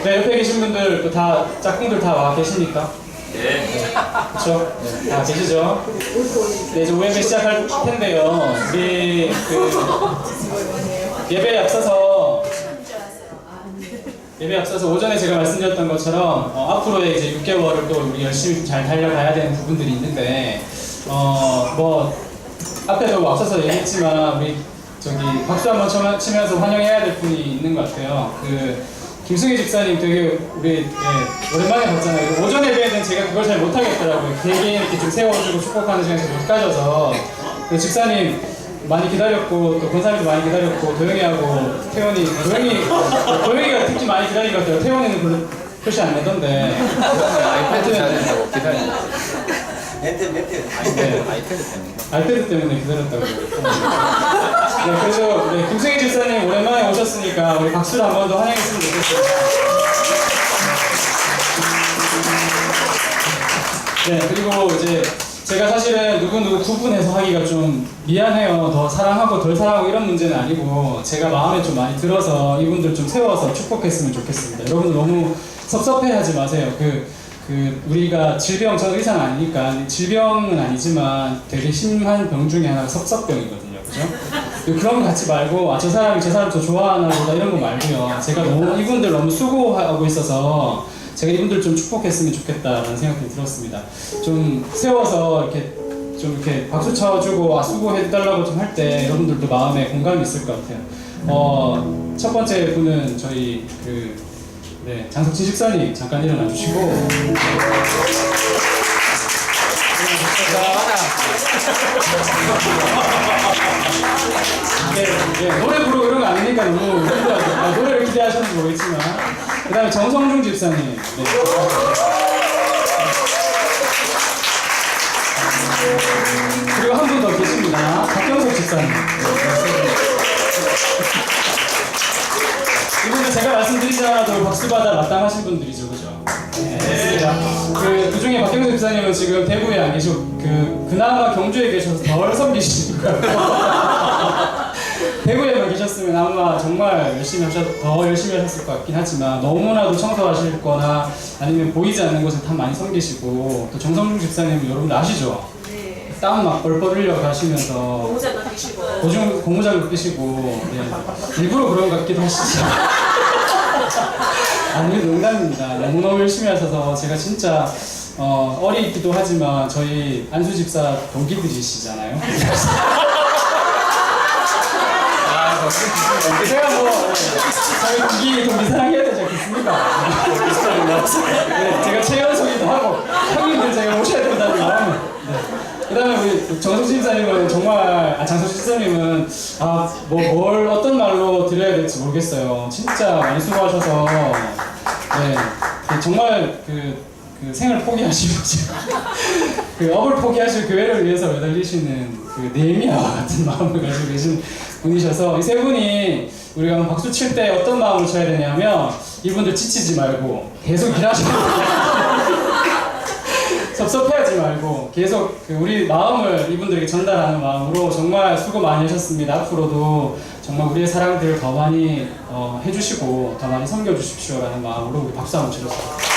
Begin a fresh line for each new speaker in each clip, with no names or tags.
네, 옆에 계신 분들 다 짝꿍들 다 와 계십니까?
네.
그렇죠? 다 계시죠? 네, 이제 오예배 시작할 텐데요. 우리 예배에 앞서서 오전에 제가 말씀드렸던 것처럼 앞으로의 이제 6개월을 또 우리 열심히 잘 달려가야 되는 부분들이 있는데 뭐 앞에도 앞서서 얘기했지만 우리 저기 박수 한번 치면서 환영해야 될 분이 있는 것 같아요. 김승희 집사님 되게 우리 오랜만에 봤잖아요. 오전 예배에는 제가 그걸 잘 못하겠더라고요. 되게 이렇게 좀 세워주고 축복하는 시간이 못 가져서 집사님 많이 기다렸고 또 권사님도 많이 기다렸고 도영이하고 태원이 도영이가 특히 많이 기다린 것 같아요. 태원이는 별로 표시 안 내던데
아이패드 사야 된다고 기다린다.
아이패드 때문에 기다렸다고. 네, 그래서 김승희 집사님 오랜만에 오셨으니까 우리 박수로 한 번 더 환영했으면 좋겠습니다. 네, 그리고 이제 제가 사실은 누구 구분해서 하기가 좀 미안해요. 더 사랑하고 덜 사랑하고 이런 문제는 아니고 제가 마음에 좀 많이 들어서 이분들 좀 세워서 축복했으면 좋겠습니다. 여러분들 너무 섭섭해하지 마세요. 우리가 저는 의사는 아니니까 질병은 아니지만 되게 심한 병 중에 하나가 섭섭병이거든요. 그죠? 그런 거 갖지 말고 저 사람이 저 사람 더 좋아하나 보다 이런 거 말고요. 제가 이분들 너무 수고하고 있어서 제가 이분들 좀 축복했으면 좋겠다라는 생각이 들었습니다. 좀 세워서 이렇게 박수 쳐주고 수고해달라고 좀 할 때 여러분들도 마음에 공감이 있을 것 같아요. 첫 번째 분은 저희 장석진 집사님 잠깐 일어나 주시고. 노래 부르고 이런 거 아니니까 너무 노래를 기대하셨는지 모르겠지만 그 다음에 정성중 집사님. 그리고 한 분 더 계십니다. 박경석 집사님. 이분은 제가 말씀드리지 않아도 박수받아 마땅하신 분들이죠, 그죠? 네. 그 중에 박경석 집사님은 지금 대구에 안 계시고 그나마 경주에 계셔서 덜 섬기시는 거예요. 대구에만 계셨으면 아마 정말 더 열심히 하셨을 것 같긴 하지만 너무나도 청소하실 거나 아니면 보이지 않는 곳을 다 많이 섬기시고 또 정성중 집사님은 여러분들 아시죠?
네.
땀 막 뻘뻘 흘려 가시면서
고무장갑 끼시고
고무장갑 끼시고 일부러 그런 것 같기도 하시죠. 아니 농담입니다. 너무너무 열심히 하셔서 제가 진짜 어리기도 하지만 저희 안수 집사 동기들이시잖아요. 제가 저희 동기 사랑해야 되지 않겠습니까? 네, 제가 최연소기도 하고 형님들 제가 모셔야 된다는 마음은. 그 다음에 우리 정석진 집사님은 정말 장석진 집사님은 뭘 어떤 말로 드려야 될지 모르겠어요. 진짜 많이 수고하셔서 정말 생을 포기하시고 업을 포기하시고 교회를 위해서 매달리시는 네미아와 같은 마음을 가지고 계신 분이셔서 이 세 분이 우리가 박수 칠 때 어떤 마음을 쳐야 되냐면 이분들 지치지 말고 계속 일하셔야 돼요. 섭섭해하지 말고 계속 우리 마음을 이분들에게 전달하는 마음으로 정말 수고 많이 하셨습니다. 앞으로도 정말 우리의 사랑들을 더 많이 해주시고 더 많이 섬겨주십시오라는 마음으로 우리 박수 한번 치겠습니다.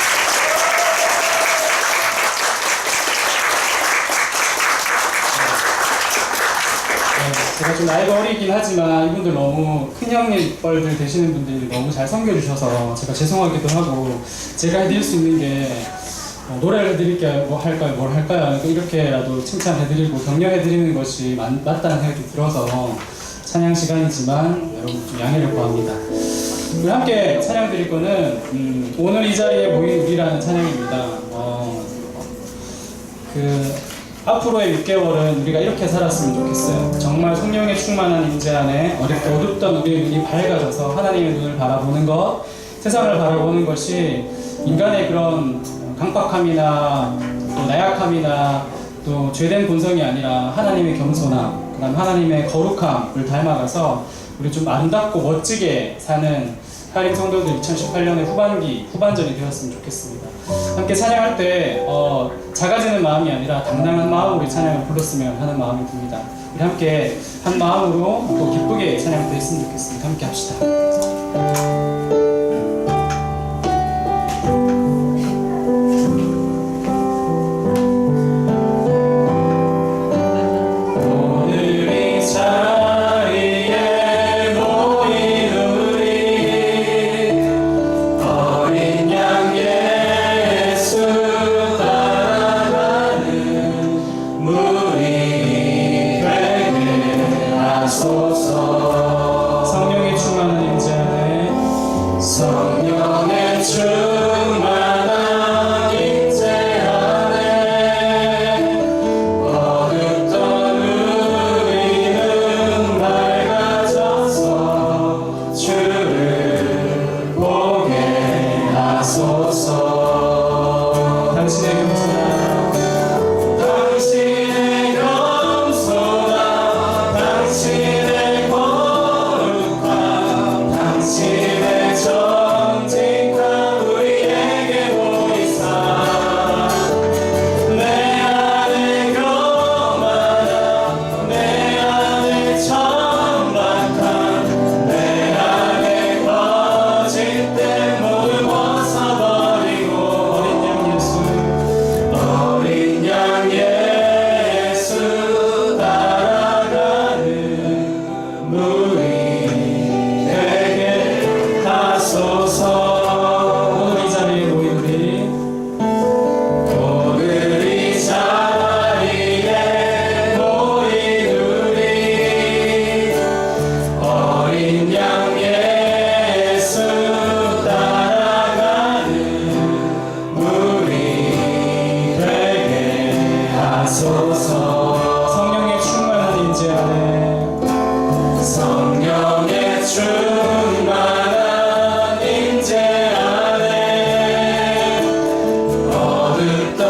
제가 좀 나이가 어리긴 하지만 이분들 너무 큰 형님 뻘들 되시는 분들이 너무 잘 섬겨주셔서 제가 죄송하기도 하고 제가 해드릴 수 있는 게 노래를 해드릴게요. 뭘 할까요? 이렇게라도 칭찬해드리고 격려해드리는 것이 맞다는 생각이 들어서 찬양 시간이지만 여러분 좀 양해를 구합니다. 우리 함께 찬양 드릴 거는 오늘 이 자리에 모인 우리라는 찬양입니다. 앞으로의 6개월은 우리가 이렇게 살았으면 좋겠어요. 정말 성령의 충만한 임재 안에 어둡던 우리의 눈이 밝아져서 하나님의 눈을 바라보는 것, 세상을 바라보는 것이 인간의 그런 강박함이나 또 나약함이나 또 죄된 본성이 아니라 하나님의 겸손함, 그 다음 하나님의 거룩함을 닮아가서 우리 좀 아름답고 멋지게 사는 하림 성도들 2018년의 후반전이 되었으면 좋겠습니다. 함께 찬양할 때 작아지는 마음이 아니라 당당한 마음으로 찬양을 불렀으면 하는 마음이 듭니다. 우리 함께 한 마음으로 또 기쁘게 찬양을 드렸으면 좋겠습니다. 함께 합시다. 성령의 충만한 임재 안에 어둡던 우리는 밝아져서 주를 보게 하소서. 당신의 겸손함 당신의 겸손함 당신의 거룩함 당신의 정직함 우리에게 보이사 내 안에 교만함 내 안에 천박함 내 안에 거짓된 모두 벗어버리고 어린 양 예수 따라가는 무리 되게 하소서. 오늘 이 자리에 모인 우리 어린 양 예수 따라가는 무리 되게 하소서. 성령의 충만한 임재 안에 성령의 충만한 임재 안에 어둡던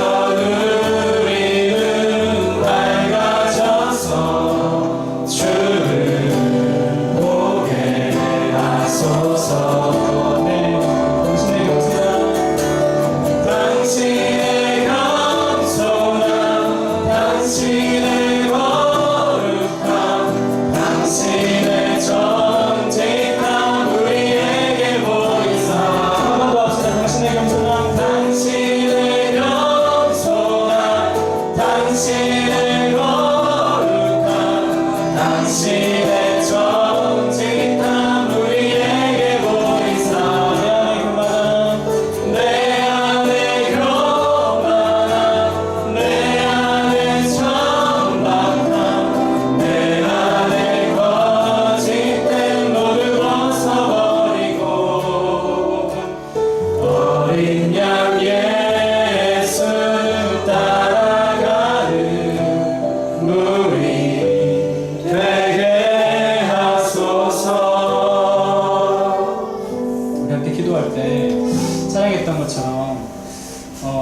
우리는 밝아져서 주를 보게 하소서. 네, 당신의 겸손함 당신의 겸손함 당신의 거룩함 당신의 정직함 우리에게 보이사 한 번 더 합시다. 당신의 겸손함 당신의 겸손함 당신의 거룩함 당신의 정직함 우리에게 보이사 내 안에 교만함 내 안에 천박함 내 안에 거짓된 모두 벗어버리고 어린 양 예수 따라가는 무리 되게 하소서. 우리 함께 기도할 때 찬양했던 것처럼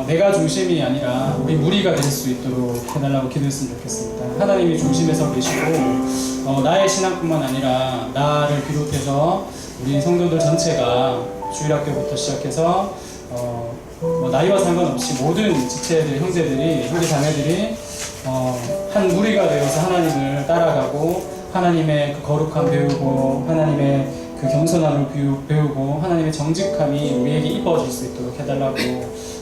내가 중심이 아니라 우리 무리가 될 수 있도록 해달라고 기도했으면 좋겠습니다. 하나님이 중심에 서 계시고 나의 신앙뿐만 아니라 나를 비롯해서 우리 성도들 전체가 주일학교부터 시작해서 나이와 상관없이 모든 지체들, 형제들이, 형제 자매들이 한 무리가 되어서 하나님을 따라가고 하나님의 그 거룩함 배우고 하나님의 그 겸손함을 배우고 하나님의 정직함이 우리에게 입어질 수 있도록 해달라고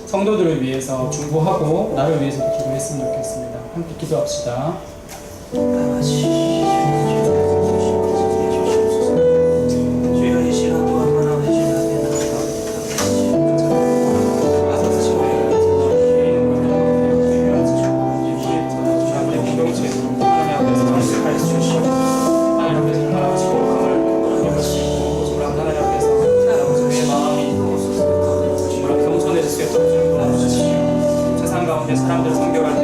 성도들을 위해서 중보하고 나를 위해서도 기도했으면 좋겠습니다. 함께 기도합시다.
주여 이 시간 또한 하나님의 주님 앞에
사람들 성경할 때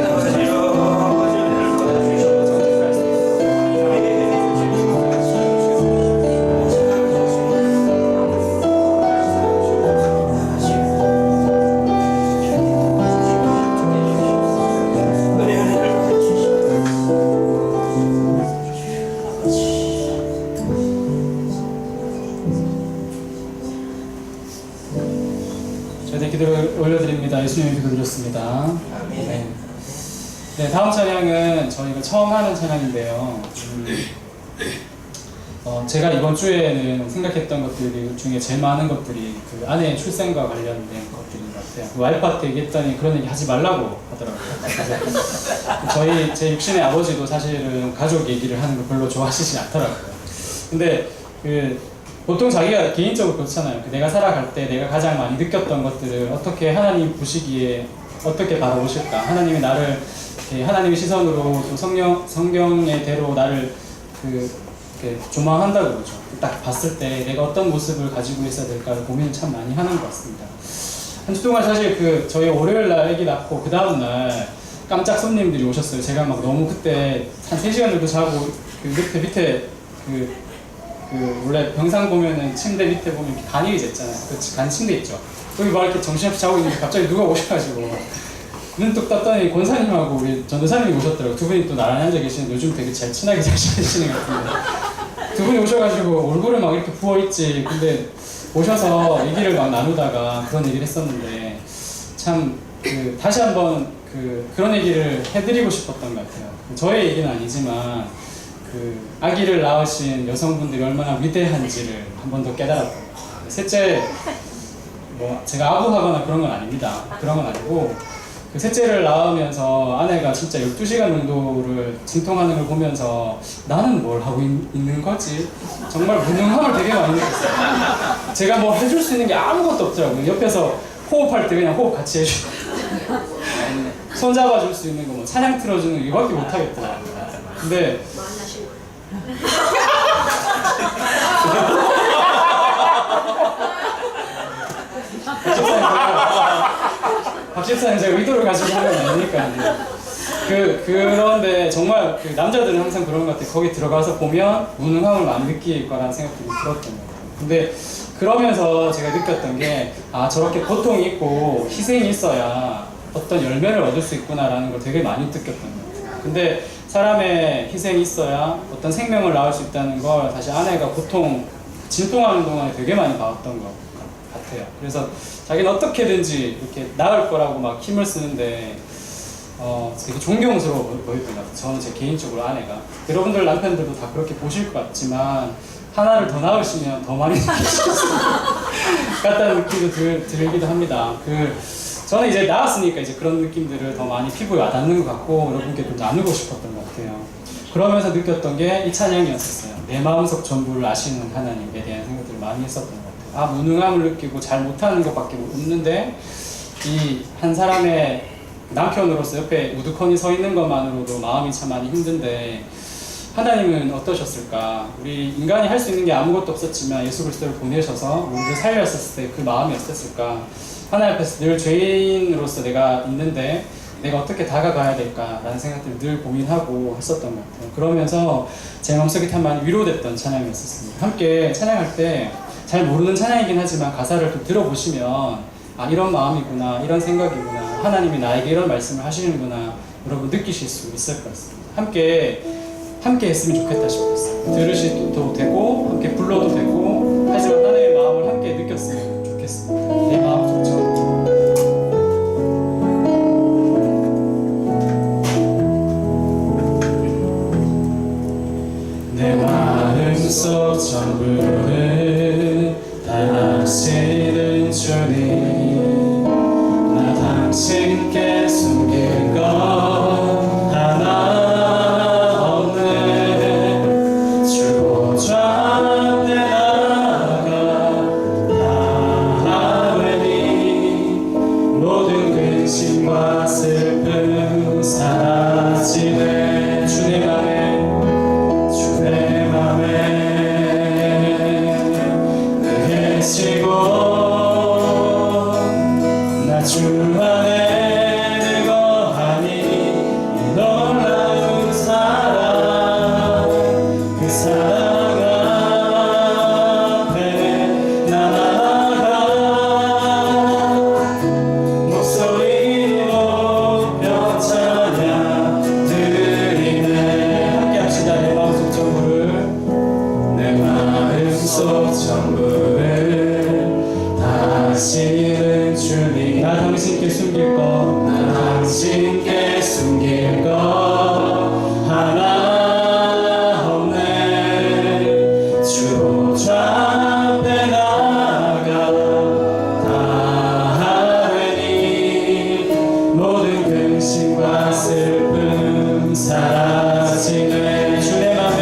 저희들 기도를 올려드립니다. 예수님의 기도드렸습니다. 네. 네, 다음 찬양은 저희가 처음 하는 찬양인데요. 제가 이번 주에는 생각했던 것들 중에 제일 많은 것들이 그 아내의 출생과 관련된 것들인 것 같아요. 그 와이프한테 얘기했더니 그런 얘기 하지 말라고 하더라고요. 제 육신의 아버지도 사실은 가족 얘기를 하는 거 별로 좋아하시지 않더라고요. 근데 보통 자기가 개인적으로 그렇잖아요. 내가 살아갈 때 내가 가장 많이 느꼈던 것들을 어떻게 하나님 보시기에 어떻게 바라보실까? 하나님이 나를 하나님의 시선으로 또 성경의 대로 나를 이렇게 조망한다고 그러죠. 딱 봤을 때 내가 어떤 모습을 가지고 있어야 될까를 고민을 참 많이 하는 것 같습니다. 한 주 동안 사실 저희 월요일 날 애기 낳고 그 다음 날 깜짝 손님들이 오셨어요. 제가 막 너무 그때 한 3시간 정도 자고 그 밑에 원래 병상 보면은 침대 밑에 보면 이렇게 간이 있잖아요. 그 간 침대 있죠. 거기 막 이렇게 정신없이 자고 있는데 갑자기 누가 오셔가지고 눈 뚝 떴더니 권사님하고 우리 전도사님이 오셨더라고요. 두 분이 또 나란히 앉아 계시는 요즘 되게 잘 친하게 잘 지내시는 것 같은데 두 분이 오셔가지고 얼굴에 막 이렇게 부어있지. 근데 오셔서 얘기를 막 나누다가 그런 얘기를 했었는데 참 다시 한번 그런 얘기를 해드리고 싶었던 것 같아요. 저의 얘기는 아니지만 아기를 낳으신 여성분들이 얼마나 위대한지를 한 번 더 깨달았던 것 같아요. 셋째, 뭐 제가 아부하거나 그런 건 아닙니다. 그런 건 아니고 셋째를 낳으면서 아내가 진짜 12시간 정도를 진통하는 걸 보면서 나는 뭘 하고 있는 거지? 정말 무능함을 되게 많이 느꼈어요. 제가 뭐 해줄 수 있는 게 아무것도 없더라고요. 옆에서 호흡할 때 그냥 호흡 같이 해주고 손 잡아줄 수 있는 거 뭐 찬양 틀어주는 거 이거밖에 못 하겠더라고요. 근데 박집사님 제가 의도를 가지고 하는 건 아니니까. 그런데 정말 남자들은 항상 그런 것 같아요. 거기 들어가서 보면 무능함을 많이 느낄 거라는 생각이 들었던 것 같아요. 근데 그러면서 제가 느꼈던 게 저렇게 고통이 있고 희생이 있어야 어떤 열매를 얻을 수 있구나라는 걸 되게 많이 느꼈던 것 같아요. 근데 사람의 희생이 있어야 어떤 생명을 낳을 수 있다는 걸 사실 아내가 진통하는 동안에 되게 많이 봐왔던 것 같아요. 그래서 자기는 어떻게든지 이렇게 나을 거라고 막 힘을 쓰는데 되게 존경스러워 보였던 것 같아요. 저는 제 개인적으로 아내가. 여러분들 남편들도 다 그렇게 보실 것 같지만 하나를 더 낳으시면 더 많이 느끼실 수 같다는 느낌도 들기도 합니다. 저는 이제 낳았으니까 이제 그런 느낌들을 더 많이 피부에 와닿는 것 같고 여러분께 좀 나누고 싶었던 것 같아요. 그러면서 느꼈던 게 이 찬양이었었어요. 내 마음속 전부를 아시는 하나님에 대한 생각들을 많이 했었던 것 같아요. 무능함을 느끼고 잘 못하는 것밖에 없는데 이 한 사람의 남편으로서 옆에 우두커니 서 있는 것만으로도 마음이 참 많이 힘든데 하나님은 어떠셨을까? 우리 인간이 할 수 있는 게 아무것도 없었지만 예수 그리스도를 보내셔서 우리를 살렸을 때 그 마음이 어땠을까? 하나님 앞에서 늘 죄인으로서 내가 있는데 내가 어떻게 다가가야 될까라는 생각들을 늘 고민하고 했었던 것 같아요. 그러면서 제 마음속에 참 많이 위로됐던 찬양이었습니다. 함께 찬양할 때 잘 모르는 찬양이긴 하지만 가사를 좀 들어보시면 이런 마음이구나, 이런 생각이구나, 하나님이 나에게 이런 말씀을 하시는구나 여러분 느끼실 수 있을 것 같습니다. 함께 했으면 좋겠다 싶었어요. 들으셔도 되고 함께 불러도 되고 하지만 하나님의 마음을 함께 느꼈으면 좋겠습니다. 내 마음 좋죠. 내 마음속 전부를 다 아시는 주님 나 당신께 숨길 것 하나 없네 주 보좌 앞에 나아가 다 하오니 모든 근심과 슬픔 사라지네 주의 맘에 계시고 나 주 안에 늘 거하니 이 놀라운 사랑 그 사랑 앞에 나아가 목소리 높여 찬양 드리네. 함께 합시다. 내 마음속 전부를 내 마음속 전부를 다 아시는 주님 나 당신께 숨길 것 하나 없네 주 보좌 앞에 나아가 다 하오니 모든 근심과 슬픔 사라지네 주의 맘에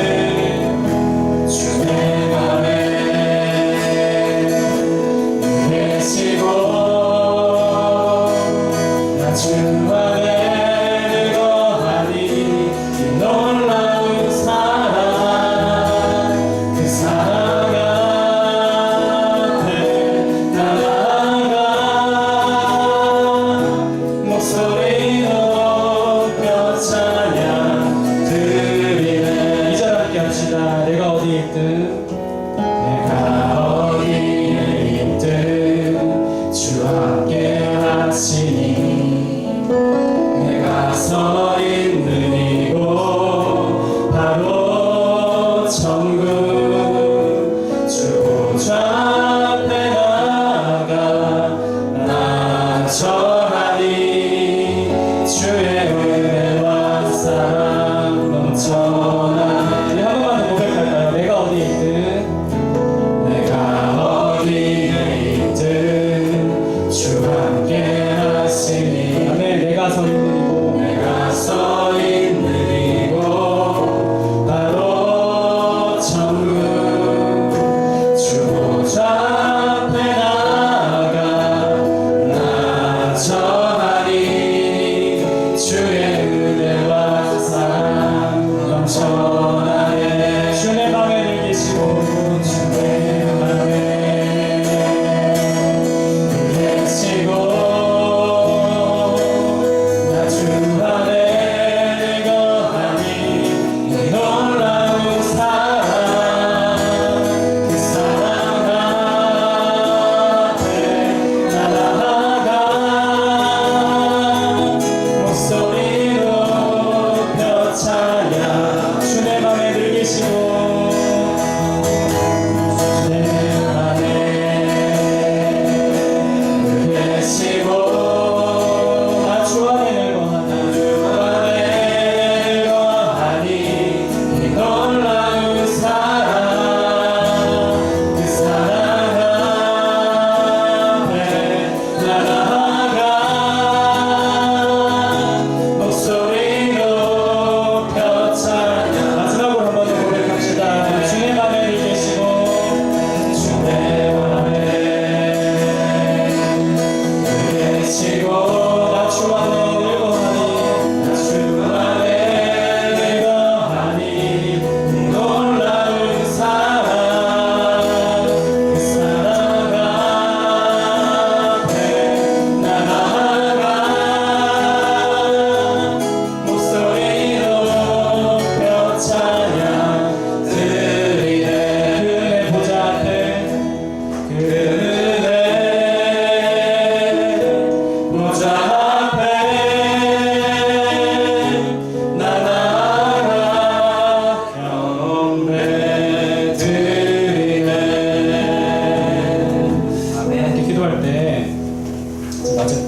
계시고 나 주 안에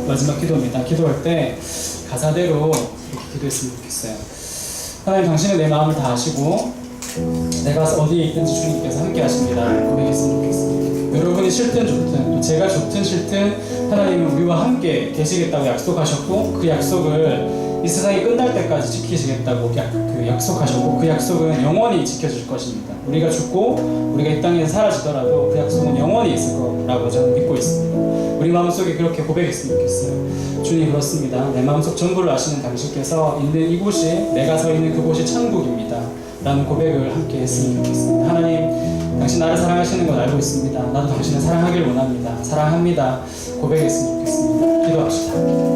마지막 기도입니다. 기도할 때 가사대로 이렇게 기도했으면 좋겠어요. 하나님, 당신은 내 마음을 다 아시고 내가 어디에 있든지 주님께서 함께 하십니다. 고백했으면 좋겠습니다. 여러분이 싫든 좋든 또 제가 좋든 싫든 하나님은 우리와 함께 계시겠다고 약속하셨고, 그 약속을 이 세상이 끝날 때까지 지키시겠다고 약속하셨고, 그 약속은 영원히 지켜질 것입니다. 우리가 죽고 우리가 이 땅에서 사라지더라도 그 약속은 영원히 있을 거라고 저는 믿고 있습니다. 우리 마음속에 그렇게 고백했으면 좋겠어요. 주님, 그렇습니다. 내 마음속 전부를 아시는 당신께서 있는 이곳이, 내가 서 있는 그곳이 천국입니다 라는 고백을 함께 했으면 좋겠습니다. 하나님, 당신 나를 사랑하시는 걸 알고 있습니다. 나도 당신을 사랑하길 원합니다. 사랑합니다. 고백했으면 좋겠습니다. 기도합시다.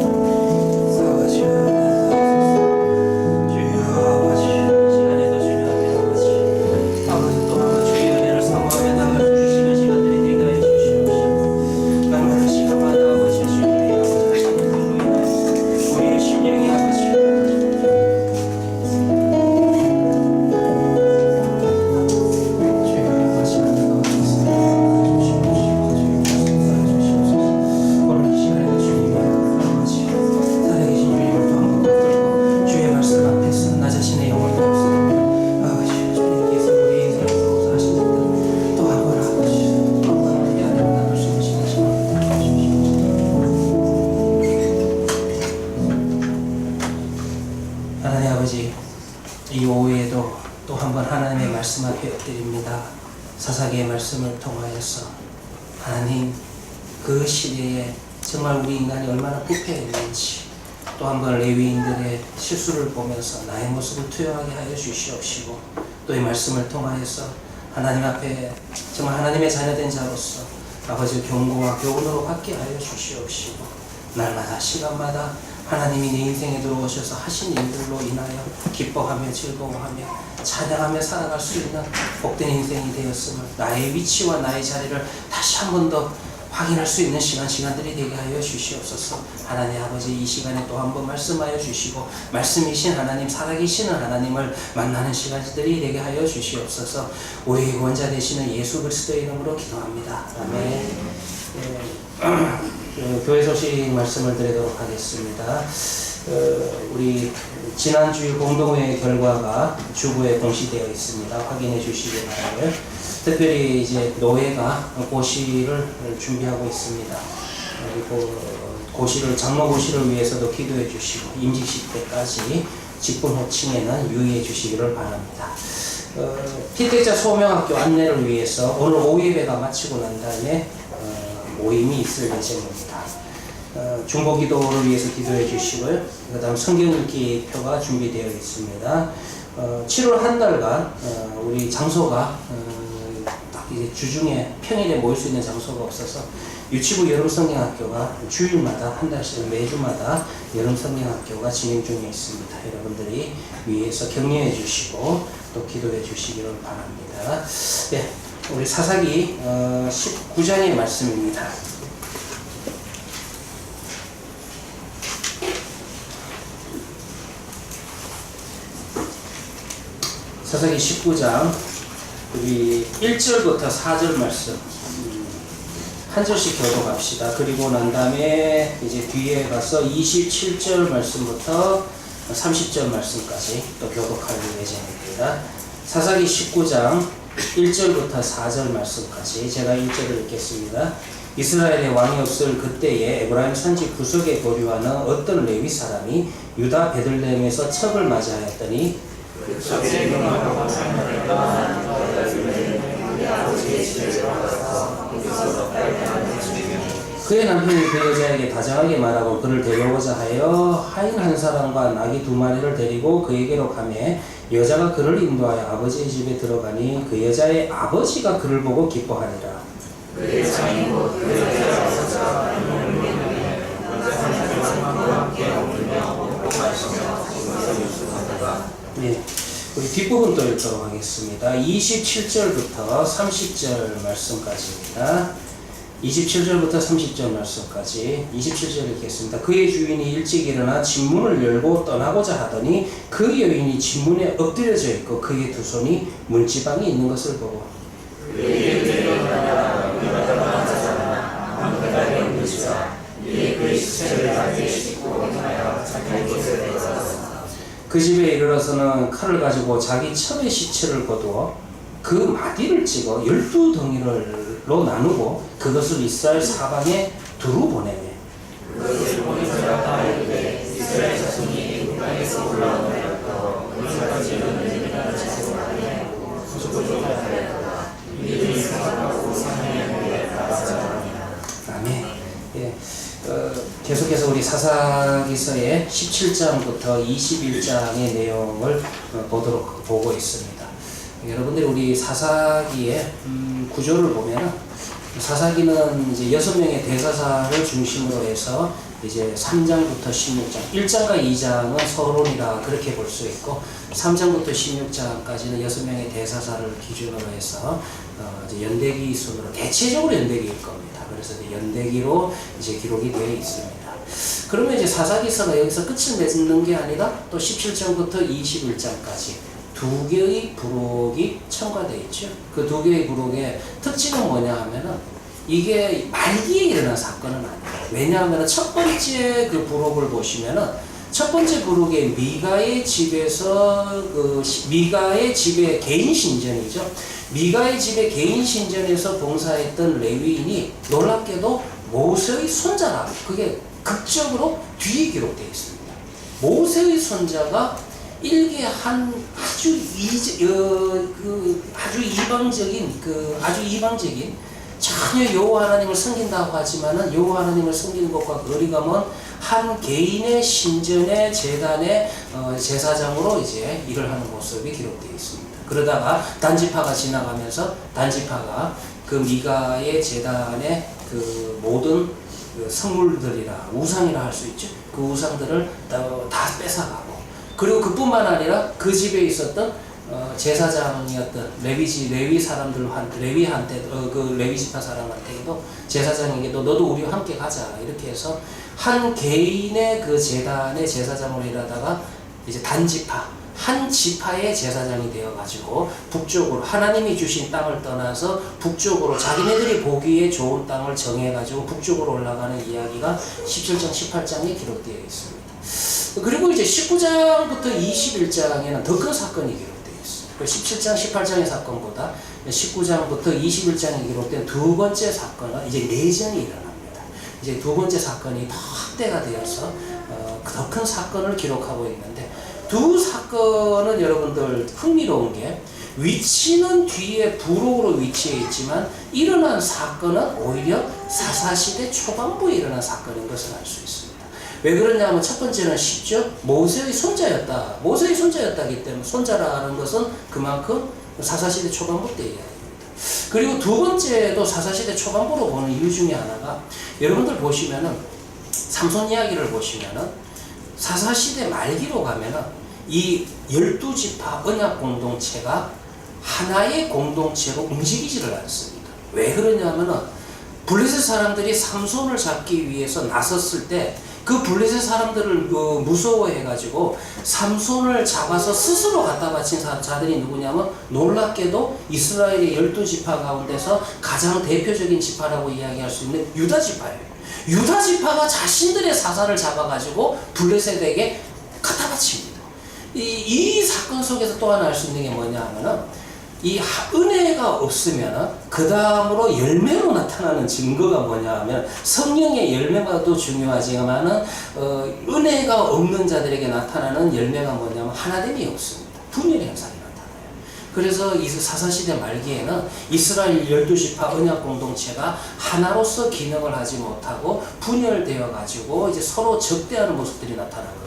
이 오후에도 또 한 번 하나님의 말씀 앞에 엎드립니다. 사사기의 말씀을 통하여서 하나님, 그 시대에 정말 우리 인간이 얼마나 부패했는지 또 한 번 레위인들의 실수를 보면서 나의 모습을 투영하게 하여 주시옵시고, 또 이 말씀을 통하여서 하나님 앞에 정말 하나님의 자녀된 자로서 아버지의 경고와 교훈으로 받게 하여 주시옵시고, 날마다 시간마다 하나님이 내 인생에 들어오셔서 하신 일들로 인하여 기뻐하며 즐거워하며 찬양하며 살아갈 수 있는 복된 인생이 되었음을, 나의 위치와 나의 자리를 다시 한 번 더 확인할 수 있는 시간들이 되게 하여 주시옵소서. 하나님 아버지, 이 시간에 또 한 번 말씀하여 주시고, 말씀이신 하나님, 살아계시는 하나님을 만나는 시간들이 되게 하여 주시옵소서. 우리 구원자 되시는 예수 그리스도의 이름으로 기도합니다. 아멘. 교회 소식 말씀을 드리도록 하겠습니다. 우리 지난 주일 공동회의 결과가 주부에 공시되어 있습니다. 확인해 주시기 바라고요. 특별히 이제 노회가 고시를 준비하고 있습니다. 그리고 고시를, 장로 고시를 위해서도 기도해 주시고, 임직식 때까지 직분 호칭에는 유의해 주시기를 바랍니다. 피택자 소명학교 안내를 위해서 오늘 오후 예배가 마치고 난 다음에 모임이 있을 예정입니다. 중보 기도를 위해서 기도해 주시고요. 그 다음 성경 읽기 표가 준비되어 있습니다. 7월 한 달간 우리 장소가 딱 이제 주중에 평일에 모일 수 있는 장소가 없어서 유치부 여름성경학교가 주일마다 한 달씩 매주마다 여름성경학교가 진행 중에 있습니다. 여러분들이 위에서 격려해 주시고 또 기도해 주시기를 바랍니다. 네, 우리 사사기 19장의 말씀입니다. 사사기 19장 우리 1절부터 4절 말씀 한 절씩 교독합시다. 그리고 난 다음에 이제 뒤에 가서 27절 말씀부터 30절 말씀까지 또 교독할 예정입니다. 사사기 19장 1절부터 4절 말씀까지 제가 1절을 읽겠습니다. 이스라엘의 왕이 없을 그때에 에브라임 산지 구석에 거류하는 어떤 레위 사람이 유다 베들레헴에서 첩을 맞이하였더니 그의 남편이 그 여자에게 다정하게 말하고 그를 데려오고자 하여 하인 한 사람과 나귀 2마리를 데리고 그에게로 가매 여자가 그를 인도하여 아버지의 집에 들어가니 그 여자의 아버지가 그를 보고 기뻐하니라. 네, 우리 뒷부분 또 읽도록 하겠습니다. 27절부터 30절 말씀까지입니다. 27절부터 30절 말씀까지 27절 읽겠습니다. 그의 주인이 일찍 일어나 진문을 열고 떠나고자 하더니 그 여인이 진문에 엎드려져 있고 그의 두 손이 문지방에 있는 것을 보고 그의 그 집에 이르러서는 칼을 가지고 자기 첩의 시체를 거두어 그 마디를 찍어 12덩이로 나누고 그것을 이스라엘 사방에 두루 보내매. 아멘. 예. 계속해서 우리 사사기서의 17장부터 21장의 내용을 보고 있습니다. 여러분들 우리 사사기의 구조를 보면 사사기는 이제 6명의 대사사를 중심으로 해서 이제 3장부터 16장, 1장과 2장은 서론이라 그렇게 볼 수 있고 3장부터 16장까지는 6명의 대사사를 기준으로 해서 이제 연대기 순으로 대체적으로 연대기일 겁니다. 그래서 이제 연대기로 이제 기록이 되어 있습니다. 그러면 이제 사사기서가 여기서 끝을 맺는 게 아니라 또 17장부터 21장까지 두 개의 부록이 첨가되어 있죠. 그 두 개의 부록의 특징은 뭐냐 하면은 이게 말기에 일어난 사건은 아니에요. 왜냐하면 첫 번째 그 부록을 보시면은 첫 번째 부록의 미가의 집에서 미가의 집의 개인 신전이죠. 미가의 집의 개인 신전에서 봉사했던 레위인이 놀랍게도 모세의 손자라. 그게 극적으로 뒤에 기록되어 있습니다. 모세의 손자가 일개 한 아주 이방적인 전혀 여호와 하나님을 섬긴다고 하지만은 여호와 하나님을 섬기는 것과 거리가 먼 한 개인의 신전의 제단의 제사장으로 이제 일을 하는 모습이 기록되어 있습니다. 그러다가 단지파가 지나가면서 단지파가 그 미가의 제단의 그 모든 그 성물들이라 우상이라 할 수 있죠. 그 우상들을 다 뺏어가고 그리고 그뿐만 아니라 그 집에 있었던 제사장이었던 레위 사람들한테 그 레위 지파 사람한테도 제사장에게도 너도 우리와 함께 가자 이렇게 해서 한 개인의 그 제단의 제사장으로 일하다가 이제 단지파 한 지파의 제사장이 되어 가지고 북쪽으로 하나님이 주신 땅을 떠나서 북쪽으로 자기네들이 보기에 좋은 땅을 정해 가지고 북쪽으로 올라가는 이야기가 17장 18장에 기록되어 있습니다. 그리고 이제 19장부터 21장에는 더 큰 사건이 기록되어 있어요. 17장 18장의 사건보다 19장부터 21장에 기록된 두 번째 사건은 이제 내전이 일어납니다. 이제 두 번째 사건이 더 확대가 되어서 더 큰 사건을 기록하고 있는데 두 사건은 여러분들 흥미로운 게 위치는 뒤에 부록으로 위치해 있지만 일어난 사건은 오히려 사사시대 초반부에 일어난 사건인 것을 알 수 있습니다. 왜 그러냐면 첫 번째는 쉽죠. 모세의 손자였다. 모세의 손자였다기 때문에 손자라는 것은 그만큼 사사시대 초반부 때 이야기입니다. 그리고 두 번째도 사사시대 초반부로 보는 이유 중에 하나가 여러분들 보시면은 삼손 이야기를 보시면은 사사시대 말기로 가면은 이 12지파 언약 공동체가 하나의 공동체로 움직이지를 않습니다. 왜 그러냐면은 블레셋 사람들이 삼손을 잡기 위해서 나섰을 때 그 블레셋 사람들을 무서워해가지고 삼손을 잡아서 스스로 갖다 바친 자들이 누구냐면 놀랍게도 이스라엘의 12지파 가운데서 가장 대표적인 지파라고 이야기할 수 있는 유다 지파예요. 유다 지파가 자신들의 사사를 잡아가지고 블레셋에게 갖다 바칩니다. 이 사건 속에서 또 하나 알 수 있는 게 뭐냐 하면은 이 은혜가 없으면 그 다음으로 열매로 나타나는 증거가 뭐냐 하면 성령의 열매가도 중요하지만은 은혜가 없는 자들에게 나타나는 열매가 뭐냐면 하나됨이 없습니다. 분열 현상이 나타나요. 그래서 이 사사시대 말기에는 이스라엘 12지파 언약 공동체가 하나로서 기능을 하지 못하고 분열되어 가지고 이제 서로 적대하는 모습들이 나타나거든요.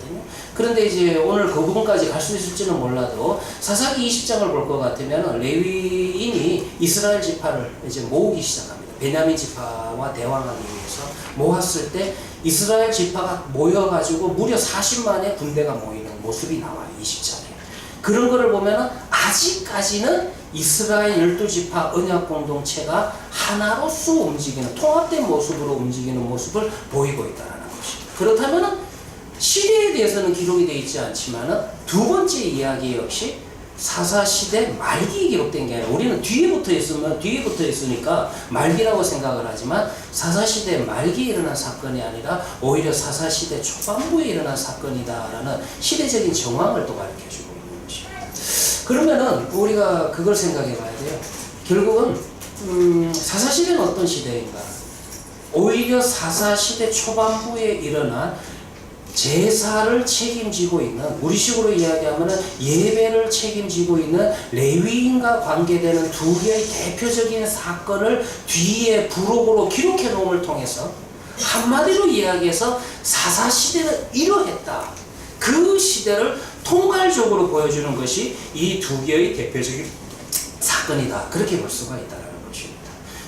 그런데 이제 오늘 그 부분까지 갈 수 있을지는 몰라도 사사기 20장을 볼 것 같으면 레위인이 이스라엘 지파를 이제 모으기 시작합니다. 베냐민 지파와 대항하기 위해서 모았을 때 이스라엘 지파가 모여가지고 무려 40만의 군대가 모이는 모습이 나와요. 20장에. 그런 거를 보면은 아직까지는 이스라엘 12지파 언약 공동체가 하나로서 움직이는 통합된 모습으로 움직이는 모습을 보이고 있다는 것입니다. 그렇다면은 시대에 대해서는 기록이 되어 있지 않지만은 두 번째 이야기 역시 사사시대 말기에 기록된 게 아니라 우리는 뒤에 붙어 있으니까 말기라고 생각을 하지만 사사시대 말기에 일어난 사건이 아니라 오히려 사사시대 초반부에 일어난 사건이다라는 시대적인 정황을 또 가르쳐주고 있는 것입니다. 그러면은 우리가 그걸 생각해 봐야 돼요. 결국은 사사시대는 어떤 시대인가? 오히려 사사시대 초반부에 일어난 제사를 책임지고 있는, 우리식으로 이야기하면 예배를 책임지고 있는 레위인과 관계되는 두 개의 대표적인 사건을 뒤에 부록으로 기록해 놓음을 통해서 한마디로 이야기해서 사사시대는 이러했다. 그 시대를 통괄적으로 보여주는 것이 이 두 개의 대표적인 사건이다. 그렇게 볼 수가 있다는 것입니다.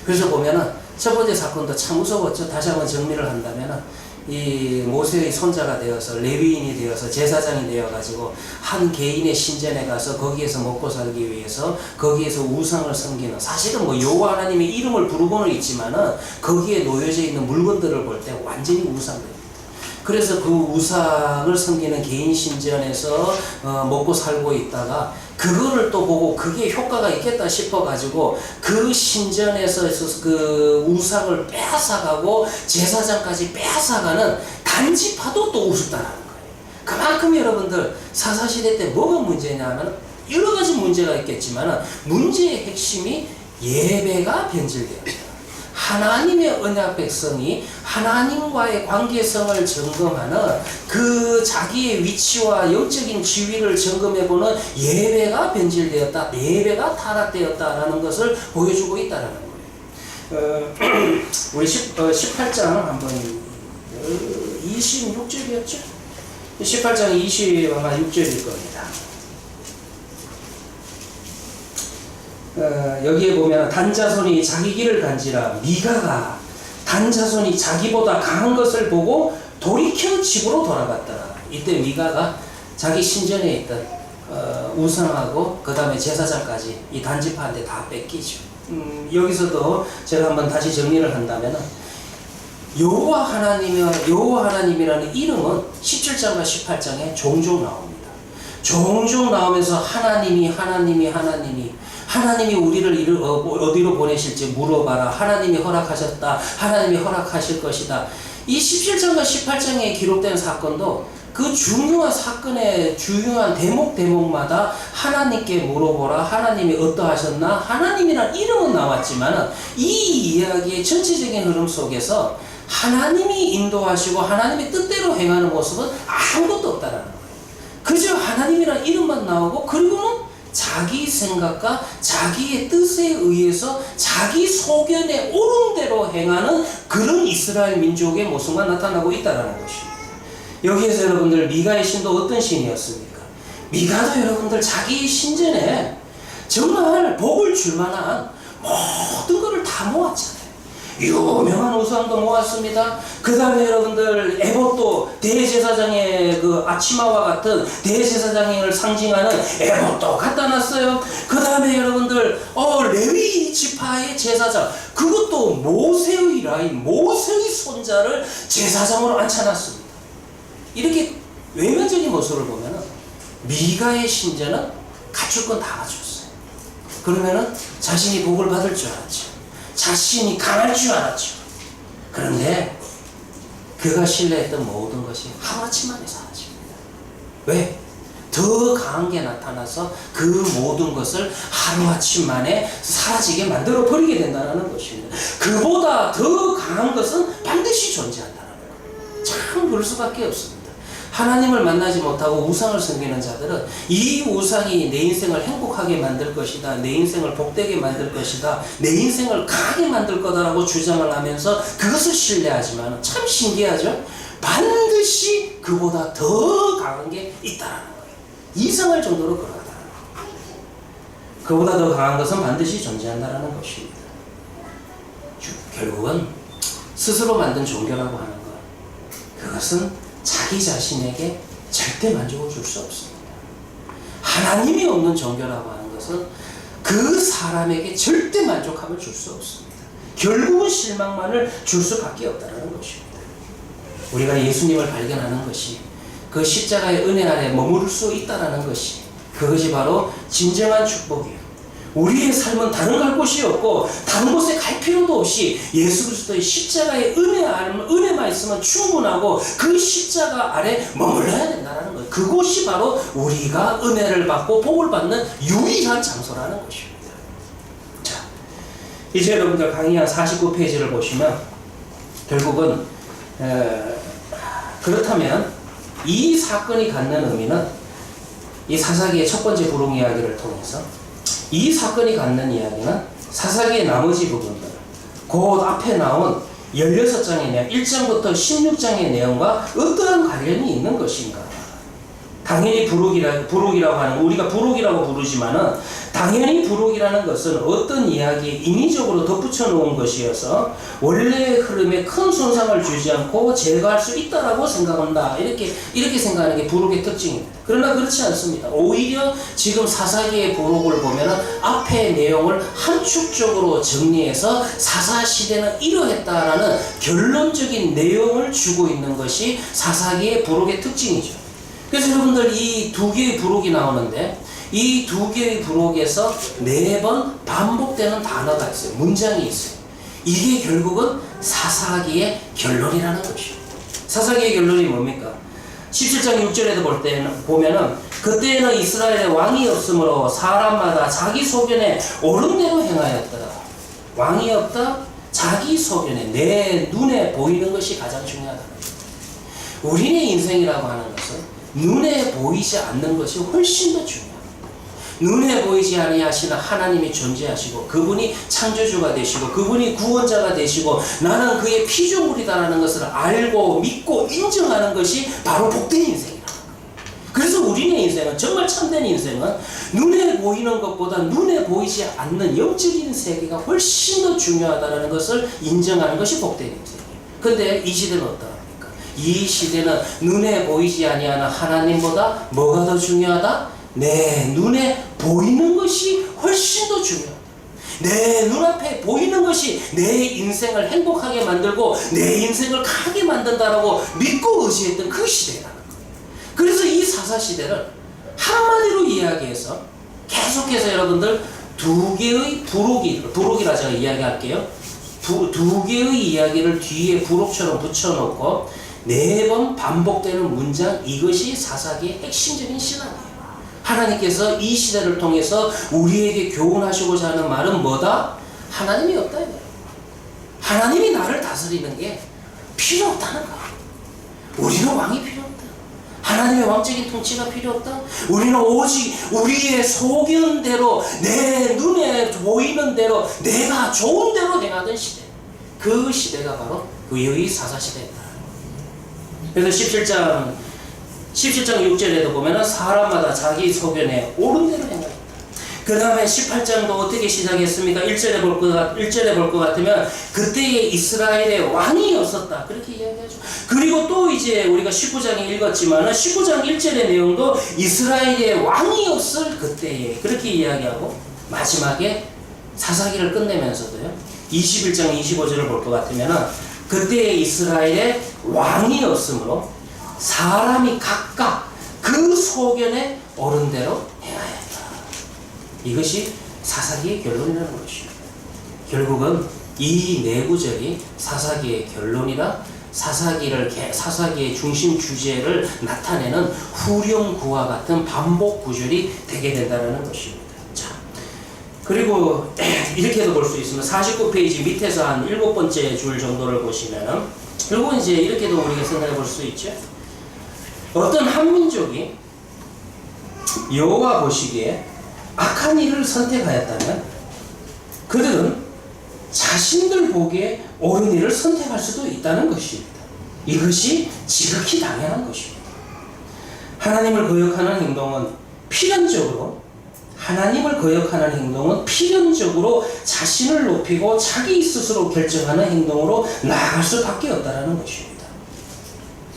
그래서 보면은 첫 번째 사건도 참 무서웠죠. 다시 한번 정리를 한다면은 이 모세의 손자가 되어서 레위인이 되어서 제사장이 되어가지고 한 개인의 신전에 가서 거기에서 먹고 살기 위해서 거기에서 우상을 섬기는, 사실은 뭐 여호와 하나님의 이름을 부르고는 있지만은 거기에 놓여져 있는 물건들을 볼 때 완전히 우상들입니다. 그래서 그 우상을 섬기는 개인 신전에서 먹고 살고 있다가 그거를 또 보고 그게 효과가 있겠다 싶어가지고 그 신전에서 그 우상을 빼앗아가고 제사장까지 빼앗아가는 단지파도 또 우습다라는 거예요. 그만큼 여러분들 사사시대 때 뭐가 문제냐면 여러 가지 문제가 있겠지만 문제의 핵심이 예배가 변질되었다. 하나님의 언약 백성이 하나님과의 관계성을 점검하는 그 자기의 위치와 영적인 지위를 점검해보는 예배가 변질되었다, 예배가 타락되었다라는 것을 보여주고 있다는 거예요. 우리 18장 한번 26절이었죠? 18장 26절일 겁니다. 여기에 보면 단자손이 자기 길을 간지라 미가가 단자손이 자기보다 강한 것을 보고 돌이켜 집으로 돌아갔더라. 이때 미가가 자기 신전에 있던 우상하고 그 다음에 제사장까지 이 단지파한테 다 뺏기죠. 여기서도 제가 한번 다시 정리를 한다면 여호와 하나님이라는 이름은 17장과 18장에 종종 나옵니다. 종종 나오면서 하나님이 우리를 어디로 보내실지 물어봐라. 하나님이 허락하셨다. 하나님이 허락하실 것이다. 이 17장과 18장에 기록된 사건도 그 중요한 사건의 중요한 대목마다 하나님께 물어보라. 하나님이 어떠하셨나? 하나님이란 이름은 나왔지만 이 이야기의 전체적인 흐름 속에서 하나님이 인도하시고 하나님의 뜻대로 행하는 모습은 아무것도 없다라는 거예요. 그저 하나님이란 이름만 나오고 그리고는 자기 생각과 자기의 뜻에 의해서 자기 소견에 옳은 대로 행하는 그런 이스라엘 민족의 모습만 나타나고 있다는 것입니다. 여기에서 여러분들 미가의 신도 어떤 신이었습니까? 미가도 여러분들 자기 신전에 정말 복을 줄 만한 모든 것을 다 모았잖아요. 유명한 우상도 모았습니다. 그 다음에 여러분들 에봇도 대제사장의 그 아치마와 같은 대제사장을 상징하는 에봇도 갖다 놨어요. 그 다음에 여러분들 레위 지파의 제사장, 그것도 모세의 라인, 모세의 손자를 제사장으로 앉혀놨습니다. 이렇게 외면적인 모습을 보면은 미가의 신전은 갖출 건 다 갖췄어요. 그러면은 자신이 복을 받을 줄 알았죠. 자신이 강할 줄 알았죠. 그런데 그가 신뢰했던 모든 것이 하루아침 만에 사라집니다. 왜? 더 강한 게 나타나서 그 모든 것을 하루아침 만에 사라지게 만들어 버리게 된다는 것입니다. 그보다 더 강한 것은 반드시 존재한다는 거예요. 참 그럴 수밖에 없습니다. 하나님을 만나지 못하고 우상을 섬기는 자들은 이 우상이 내 인생을 행복하게 만들 것이다, 내 인생을 복되게 만들 것이다, 내 인생을 강하게 만들 거다라고 주장을 하면서 그것을 신뢰하지만 참 신기하죠? 반드시 그보다 더 강한 게 있다는 거예요. 이상할 정도로 그러하다는 거예요. 그보다 더 강한 것은 반드시 존재한다는 것입니다. 결국은 스스로 만든 종교라고 하는 것, 그것은 자기 자신에게 절대 만족을 줄 수 없습니다. 하나님이 없는 종교라고 하는 것은 그 사람에게 절대 만족함을 줄 수 없습니다. 결국은 실망만을 줄 수밖에 없다는 것입니다. 우리가 예수님을 발견하는 것이 그 십자가의 은혜 아래 머무를 수 있다는 것이 그것이 바로 진정한 축복이에요. 우리의 삶은 다른 갈 곳이 없고 다른 곳에 갈 필요도 없이 예수 그리스도의 십자가의 은혜만 있으면 충분하고 그 십자가 아래 머물러야 된다는 거예요. 그곳이 바로 우리가 은혜를 받고 복을 받는 유일한 장소라는 것입니다. 자, 이제 여러분들 강의 한 49페이지를 보시면 결국은 그렇다면 이 사건이 갖는 의미는 이 사사기의 첫 번째 부흥 이야기를 통해서 이 사건이 갖는 이야기는 사사기의 나머지 부분들, 곧 앞에 나온 16장의 내용, 1장부터 16장의 내용과 어떠한 관련이 있는 것인가? 당연히 부록이라고 하는, 우리가 부록이라고 부르지만은 당연히 부록이라는 것은 어떤 이야기에 인위적으로 덧붙여 놓은 것이어서 원래의 흐름에 큰 손상을 주지 않고 제거할 수 있다라고 생각한다. 이렇게 생각하는 게 부록의 특징입니다. 그러나 그렇지 않습니다. 오히려 지금 사사기의 부록을 보면은 앞의 내용을 함축적으로 정리해서 사사시대는 이러했다라는 결론적인 내용을 주고 있는 것이 사사기의 부록의 특징이죠. 그래서 여러분들 이 두 개의 부록이 나오는데 이 두 개의 부록에서 4번 반복되는 단어가 있어요. 문장이 있어요. 이게 결국은 사사기의 결론이라는 것이에요. 사사기의 결론이 뭡니까? 17장 6절에도 보면은 그때에는 이스라엘에 왕이 없으므로 사람마다 자기 소견에 옳은 대로 행하였더라. 왕이 없다? 자기 소견에 내 눈에 보이는 것이 가장 중요하다. 우리의 인생이라고 하는 것은 눈에 보이지 않는 것이 훨씬 더 중요합니다. 눈에 보이지 아니하시는 하나님이 존재하시고 그분이 창조주가 되시고 그분이 구원자가 되시고 나는 그의 피조물이다라는 것을 알고 믿고 인정하는 것이 바로 복된 인생이라는 거예요. 그래서 우리의 인생은, 정말 참된 인생은 눈에 보이는 것보다 눈에 보이지 않는 영적인 세계가 훨씬 더 중요하다는 것을 인정하는 것이 복된 인생이에요. 근데 이 시대는 어떠합니까? 이 시대는 눈에 보이지 아니하는 하나님보다 뭐가 더 중요하다? 내 눈에 보이는 것이 훨씬 더 중요하다. 내 눈앞에 보이는 것이 내 인생을 행복하게 만들고 내 인생을 가게 만든다라고 믿고 의지했던 그 시대라는 거예요. 그래서 이 사사시대를 한마디로 이야기해서 계속해서 여러분들 두 개의 부록이라 제가 이야기할게요. 두 개의 이야기를 뒤에 부록처럼 붙여놓고 4번 반복되는 문장, 이것이 사사기의 핵심적인 신앙이에요. 하나님께서 이 시대를 통해서 우리에게 교훈하시고자 하는 말은 뭐다? 하나님이 없다 이거예요. 하나님이 나를 다스리는 게 필요 없다는 거예요. 우리는 왕이 필요 없다. 하나님의 왕적인 통치가 필요 없다. 우리는 오직 우리의 소견대로 내 눈에 보이는 대로 내가 좋은 대로 행하던 시대, 그 시대가 바로 그의 사사시대였다. 그래서 17장 6절에도 보면은 사람마다 자기 소견에 옳은 대로 행하였다. 그 다음에 18장도 어떻게 시작했습니까? 1절에 볼 것 같으면 그때에 이스라엘에 왕이 없었다. 그렇게 이야기하죠. 그리고 또 이제 우리가 19장에 읽었지만은 19장 1절의 내용도 이스라엘에 왕이 없을 그때에 그렇게 이야기하고 마지막에 사사기를 끝내면서도요. 21장 25절을 볼 것 같으면은 그때에 이스라엘에 왕이 없으므로 사람이 각각 그 소견에 옳은 대로 행하였다. 이것이 사사기의 결론이라는 것입니다. 결국은 이 네 구절이 사사기의 결론이라 사사기의 중심 주제를 나타내는 후렴구와 같은 반복 구절이 되게 된다는 것입니다. 자, 그리고 이렇게도 볼 수 있습니다. 49페이지 밑에서 한 7번째 줄 정도를 보시면은 결국은 이제 이렇게도 우리가 생각해 볼 수 있죠. 어떤 한 민족이 여호와 보시기에 악한 일을 선택하였다면 그들은 자신들 보기에 옳은 일을 선택할 수도 있다는 것입니다. 이것이 지극히 당연한 것입니다. 하나님을 거역하는 행동은 필연적으로 자신을 높이고 자기 스스로 결정하는 행동으로 나아갈 수밖에 없다는 것입니다.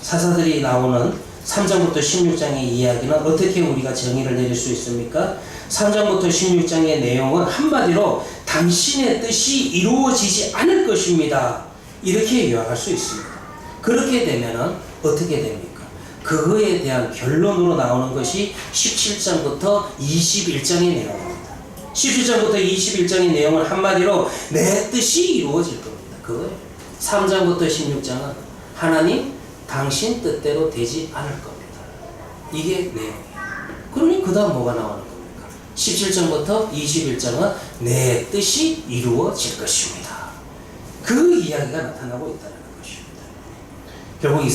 사사들이 나오는 3장부터 16장의 이야기는 어떻게 우리가 정의를 내릴 수 있습니까? 3장부터 16장의 내용은 한마디로 당신의 뜻이 이루어지지 않을 것입니다. 이렇게 요약할 수 있습니다. 그렇게 되면은 어떻게 됩니까? 그거에 대한 결론으로 나오는 것이 17장부터 21장의 내용입니다. 17장부터 21장의 내용은 한마디로 내 뜻이 이루어질 겁니다. 그거예요. 3장부터 16장은 하나님 당신 뜻대로 되지 않을 겁니다. 이게 내용이에요. 그러니 그 다음 뭐가 나오는 겁니까? 17장부터 21장은 내 뜻이 이루어질 것입니다. 그 이야기가 나타나고 있다는 것입니다. 결국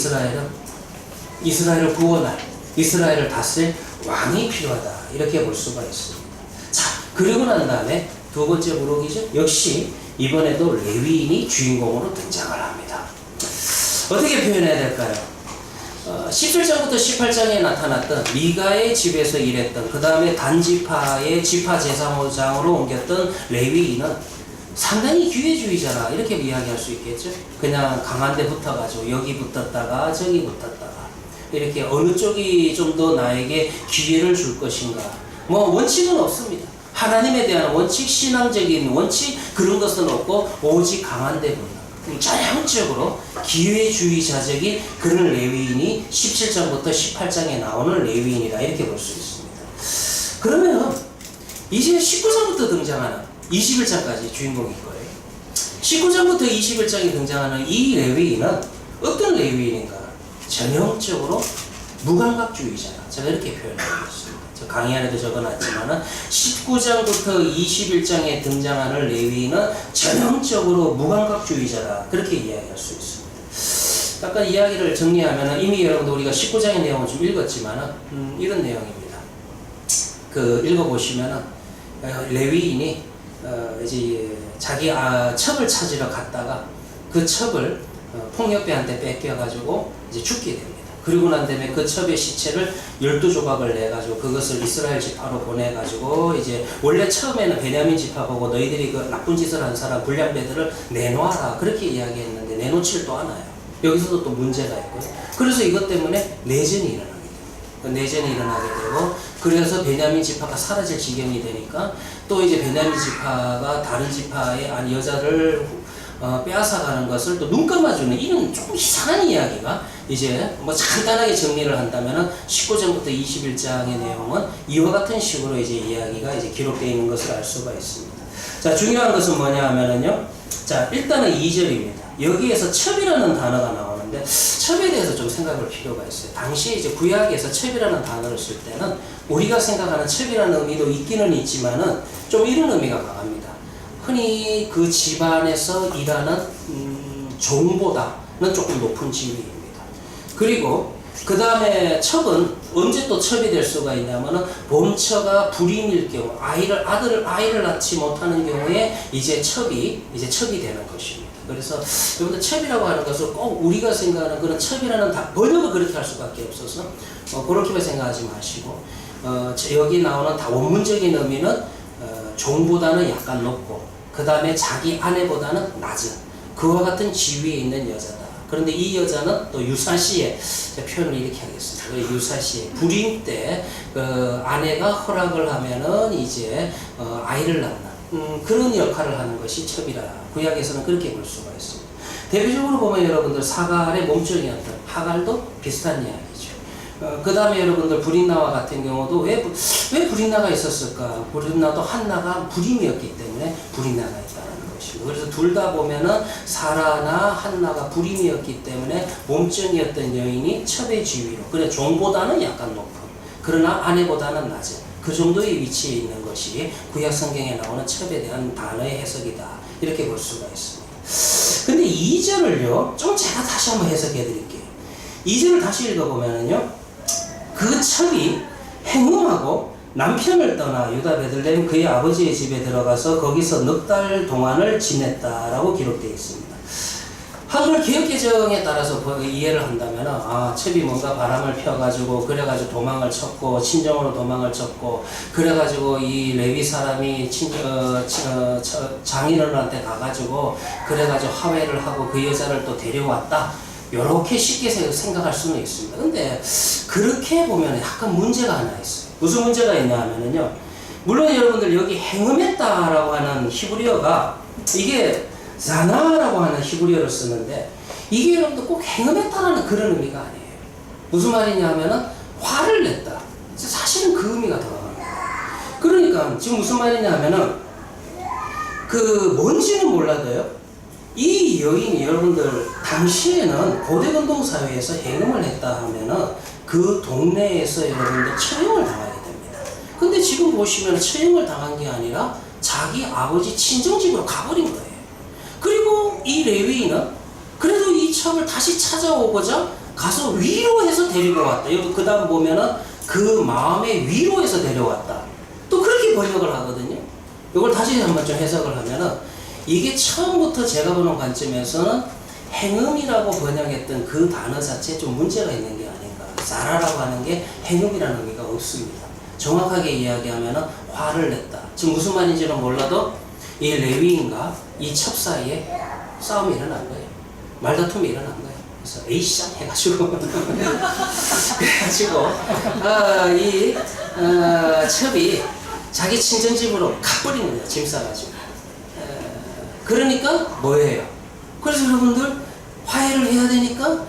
이스라엘을 구원할, 이스라엘을 다스릴 왕이 필요하다. 이렇게 볼 수가 있습니다. 자, 그리고 난 다음에 두 번째 부록이죠. 역시 이번에도 레위인이 주인공으로 등장을 합니다. 어떻게 표현해야 될까요? 17장부터 18장에 나타났던 미가의 집에서 일했던, 그 다음에 단지파의 지파 제사장으로 옮겼던 레위인은 상당히 기회주의자라 이렇게 이야기할 수 있겠죠. 그냥 강한 데 붙어가지고 여기 붙었다가 저기 붙었다가 이렇게 어느 쪽이 좀 더 나에게 기회를 줄 것인가, 뭐 원칙은 없습니다. 하나님에 대한 원칙, 신앙적인 원칙, 그런 것은 없고 오직 강한 데 붙는 전형적으로 기회주의자적인 그런 레위인이 17장부터 18장에 나오는 레위인이다 이렇게 볼 수 있습니다. 그러면 이제 19장부터 등장하는 21장까지 주인공일 거예요. 19장부터 21장에 등장하는 이 레위인은 어떤 레위인인가? 전형적으로 무감각주의자다. 제가 이렇게 표현하겠습니다. 저 강의 안에도 적어놨지만은 19장부터 21장에 등장하는 레위인은 전형적으로 무감각주의자다. 그렇게 이야기할 수 있습니다. 아까 이야기를 정리하면은 이미 여러분들 우리가 19장의 내용을 좀 읽었지만은 이런 내용입니다. 읽어보시면은 레위인이 이제 자기 첩을 찾으러 갔다가 그 첩을 폭력배한테 뺏겨가지고 이제 죽게 됩니다. 그리고 난 다음에 그 첩의 시체를 12조각을 내가지고 그것을 이스라엘 지파로 보내가지고 이제 원래 처음에는 베냐민 지파 보고 너희들이 그 나쁜 짓을 한 사람 불량배들을 내놓아라 그렇게 이야기했는데 내놓지를 또 않아요. 여기서도 또 문제가 있고요. 그래서 이것 때문에 내전이 일어나게 됩니다. 내전이 일어나게 되고 그래서 베냐민 지파가 사라질 지경이 되니까 또 이제 베냐민 지파가 다른 지파의 여자를 빼앗아가는 것을 또 눈 감아주는 이런 좀 이상한 이야기가 이제 뭐 간단하게 정리를 한다면은 19장부터 21장의 내용은 이와 같은 식으로 이제 이야기가 이제 기록되어 있는 것을 알 수가 있습니다. 자, 중요한 것은 뭐냐 하면은요. 자, 일단은 2절입니다. 여기에서 첩이라는 단어가 나오는데 첩에 대해서 좀 생각할 필요가 있어요. 당시 이제 구약에서 첩이라는 단어를 쓸 때는 우리가 생각하는 첩이라는 의미도 있기는 있지만은 좀 이런 의미가 강합니다. 흔히 그 집안에서 일하는 종보다는 조금 높은 지위입니다. 그리고 그 다음에 첩은 언제 또 첩이 될 수가 있냐면은 범처가 불임일 경우 아이를 낳지 못하는 경우에 이제 첩이 되는 것입니다. 그래서 여러분들 첩이라고 하는 것을 꼭 우리가 생각하는 그런 첩이라는 번역을 그렇게 할 수밖에 없어서 그렇게만 생각하지 마시고 여기 나오는 다 원문적인 의미는 종보다는 약간 높고 그 다음에 자기 아내보다는 낮은 그와 같은 지위에 있는 여자다. 그런데 이 여자는 또 유사시에 표현을 이렇게 하겠습니다. 유사시에 불임 때 아내가 허락을 하면은 이제 아이를 낳는 그런 역할을 하는 것이 첩이라 구약에서는 그렇게 볼 수가 있습니다. 대표적으로 보면 여러분들 사갈의 몸종이었던 하갈도 비슷한 이야기죠. 그 다음에 여러분들 브린나와 같은 경우도 왜 브린나가 있었을까? 브린나도 한나가 불임이었기 때문에 브린나가 있다는 것이고 그래서 둘 다 보면은 사라나 한나가 불임이었기 때문에 몸종이었던 여인이 첩의 지위로 그래 종보다는 약간 높은 그러나 아내보다는 낮은 그 정도의 위치에 있는 것이 구약 성경에 나오는 첩에 대한 단어의 해석이다 이렇게 볼 수가 있습니다. 근데 2절을요 좀 제가 다시 한번 해석해 드릴게요. 2절을 다시 읽어보면은요 그 첩이 행음하고 남편을 떠나 유다 베들레헴 그의 아버지의 집에 들어가서 거기서 넉 달 동안을 지냈다라고 기록되어 있습니다. 한글 개혁개정에 따라서 이해를 한다면 첩이 뭔가 바람을 펴가지고 그래가지고 도망을 쳤고 친정으로 도망을 쳤고 그래가지고 이 레위 사람이 장인어른한테 가가지고 그래가지고 화해를 하고 그 여자를 또 데려왔다. 이렇게 쉽게 생각할 수는 있습니다. 근데 그렇게 보면 약간 문제가 하나 있어요. 무슨 문제가 있냐 하면은요. 물론 여러분들 여기 행음했다라고 하는 히브리어가 이게 자나라고 하는 히브리어를 쓰는데 이게 여러분들 꼭 행음했다라는 그런 의미가 아니에요. 무슨 말이냐 하면은 화를 냈다. 사실은 그 의미가 들어가는 거예요. 그러니까 지금 무슨 말이냐 하면은 그 뭔지는 몰라도요. 이 여인이 여러분들 당시에는 고대 근동 사회에서 해금을 했다 하면은 그 동네에서 여러분들 처형을 당하게 됩니다. 근데 지금 보시면 처형을 당한 게 아니라 자기 아버지 친정집으로 가버린 거예요. 그리고 이 레위인은 그래도 이 첩을 다시 찾아오고자 가서 위로해서 데리고 왔다. 여기 그 다음 보면은 그 마음의 위로해서 데려왔다. 또 그렇게 번역을 하거든요. 이걸 다시 한번 좀 해석을 하면은 이게 처음부터 제가 보는 관점에서는 행음이라고 번역했던 그 단어 자체에 좀 문제가 있는 게 아닌가. 사라라고 하는 게 행음이라는 의미가 없습니다. 정확하게 이야기하면은 화를 냈다. 지금 무슨 말인지는 몰라도 이 레위인과 이 첩 사이에 싸움이 일어난 거예요. 말다툼이 일어난 거예요. 그래서 에이쌍 해가지고 그래가지고 이 첩이 자기 친정집으로 가버리는 거예요. 짐 싸가지고. 그러니까 뭐예요? 그래서 여러분들 화해를 해야 되니까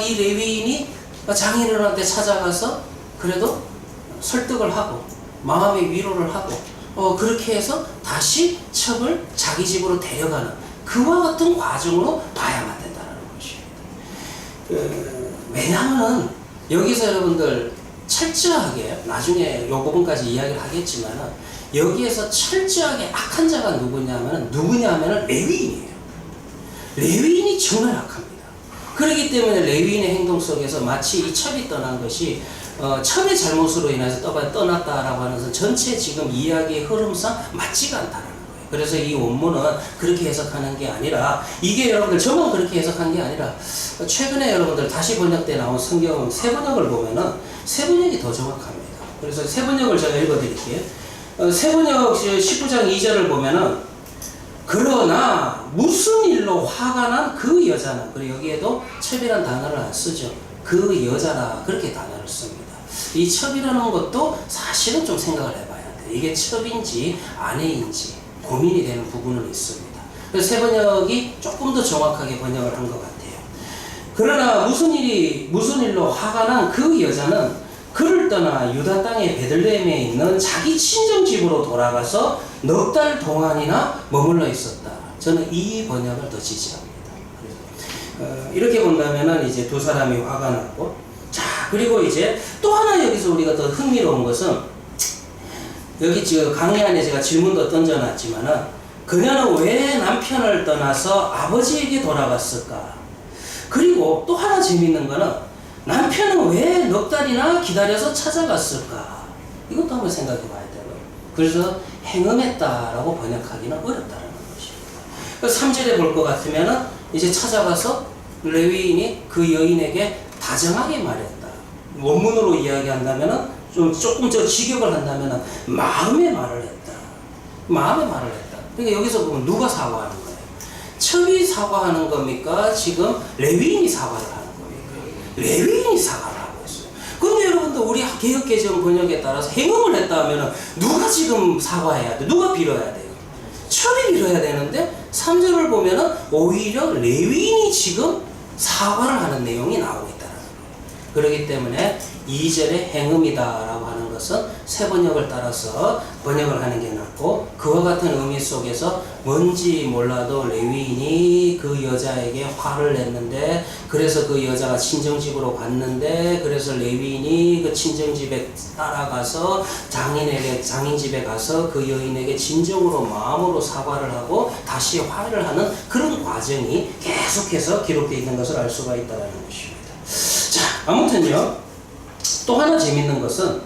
이 레위인이 장인어른한테 찾아가서 그래도 설득을 하고 마음의 위로를 하고 그렇게 해서 다시 첩을 자기 집으로 데려가는 그와 같은 과정으로 봐야만 된다는 것입니다. 왜냐하면 여기서 여러분들 철저하게 나중에 이 부분까지 이야기를 하겠지만 여기에서 철저하게 악한 자가 누구냐면 레위인이에요. 레위인이 정말 악합니다. 그렇기 때문에 레위인의 행동 속에서 마치 이 첩이 떠난 것이 첩의 잘못으로 인해서 떠났다라고 하는 것은 전체 지금 이야기의 흐름상 맞지가 않다는 거예요. 그래서 이 원문은 그렇게 해석하는 게 아니라 이게 여러분들 저만 그렇게 해석한 게 아니라 최근에 여러분들 다시 번역돼 나온 성경 새 번역을 보면은 새 번역이 더 정확합니다. 그래서 새 번역을 제가 읽어드릴게요. 새 번역 19장 2절을 보면은 그러나 무슨 일로 화가 난 그 여자는 그리고 여기에도 첩이란 단어를 안 쓰죠. 그 여자라 그렇게 단어를 씁니다. 이 첩이라는 것도 사실은 좀 생각을 해봐야 돼요. 이게 첩인지 아내인지 고민이 되는 부분은 있습니다. 그래서 새 번역이 조금 더 정확하게 번역을 한 것 같아요. 그러나 무슨 일로 화가 난 그 여자는 그를 떠나 유다 땅의 베들레헴에 있는 자기 친정집으로 돌아가서 넉 달 동안이나 머물러 있었다. 저는 이 번역을 더 지지합니다. 이렇게 본다면은 이제 두 사람이 화가 났고, 자 그리고 이제 또 하나 여기서 우리가 더 흥미로운 것은 여기 지금 강의 안에 제가 질문도 던져놨지만은 그녀는 왜 남편을 떠나서 아버지에게 돌아갔을까? 그리고 또 하나 재밌는 거는 남편은 왜 넉 달이나 기다려서 찾아갔을까? 이것도 한번 생각해 봐야 돼요. 그래서 행음했다라고 번역하기는 어렵다는 것입니다. 3절에 볼 것 같으면 이제 찾아가서 레위인이 그 여인에게 다정하게 말했다. 원문으로 이야기한다면 조금 더 직역을 한다면 마음의 말을 했다. 마음의 말을 했다. 그러니까 여기서 보면 누가 사과하는 거예요? 첩이 사과하는 겁니까? 지금 레위인이 사과를 하는 겁니까? 레위인이 사과를 하고 있어요. 근데 여러분들 우리 개역개정 번역에 따라서 행음을 했다 하면 누가 지금 사과해야 돼? 누가 빌어야 돼요? 첩이 빌어야 되는데 3절을 보면은 오히려 레위인이 지금 사과를 하는 내용이 나오고 있다는 거예요. 그렇기 때문에 2절에 행음이다라고 하는 것은 새 번역을 따라서 번역을 하는 게 낫고 그와 같은 의미 속에서 뭔지 몰라도 레위인이 그 여자에게 화를 냈는데 그래서 그 여자가 친정집으로 갔는데 그래서 레위인이 그 친정집에 따라가서 장인집에 가서 그 여인에게 진정으로 마음으로 사과를 하고 다시 화해를 하는 그런 과정이 계속해서 기록되어 있는 것을 알 수가 있다는 것입니다. 자, 아무튼요. 또 하나 재밌는 것은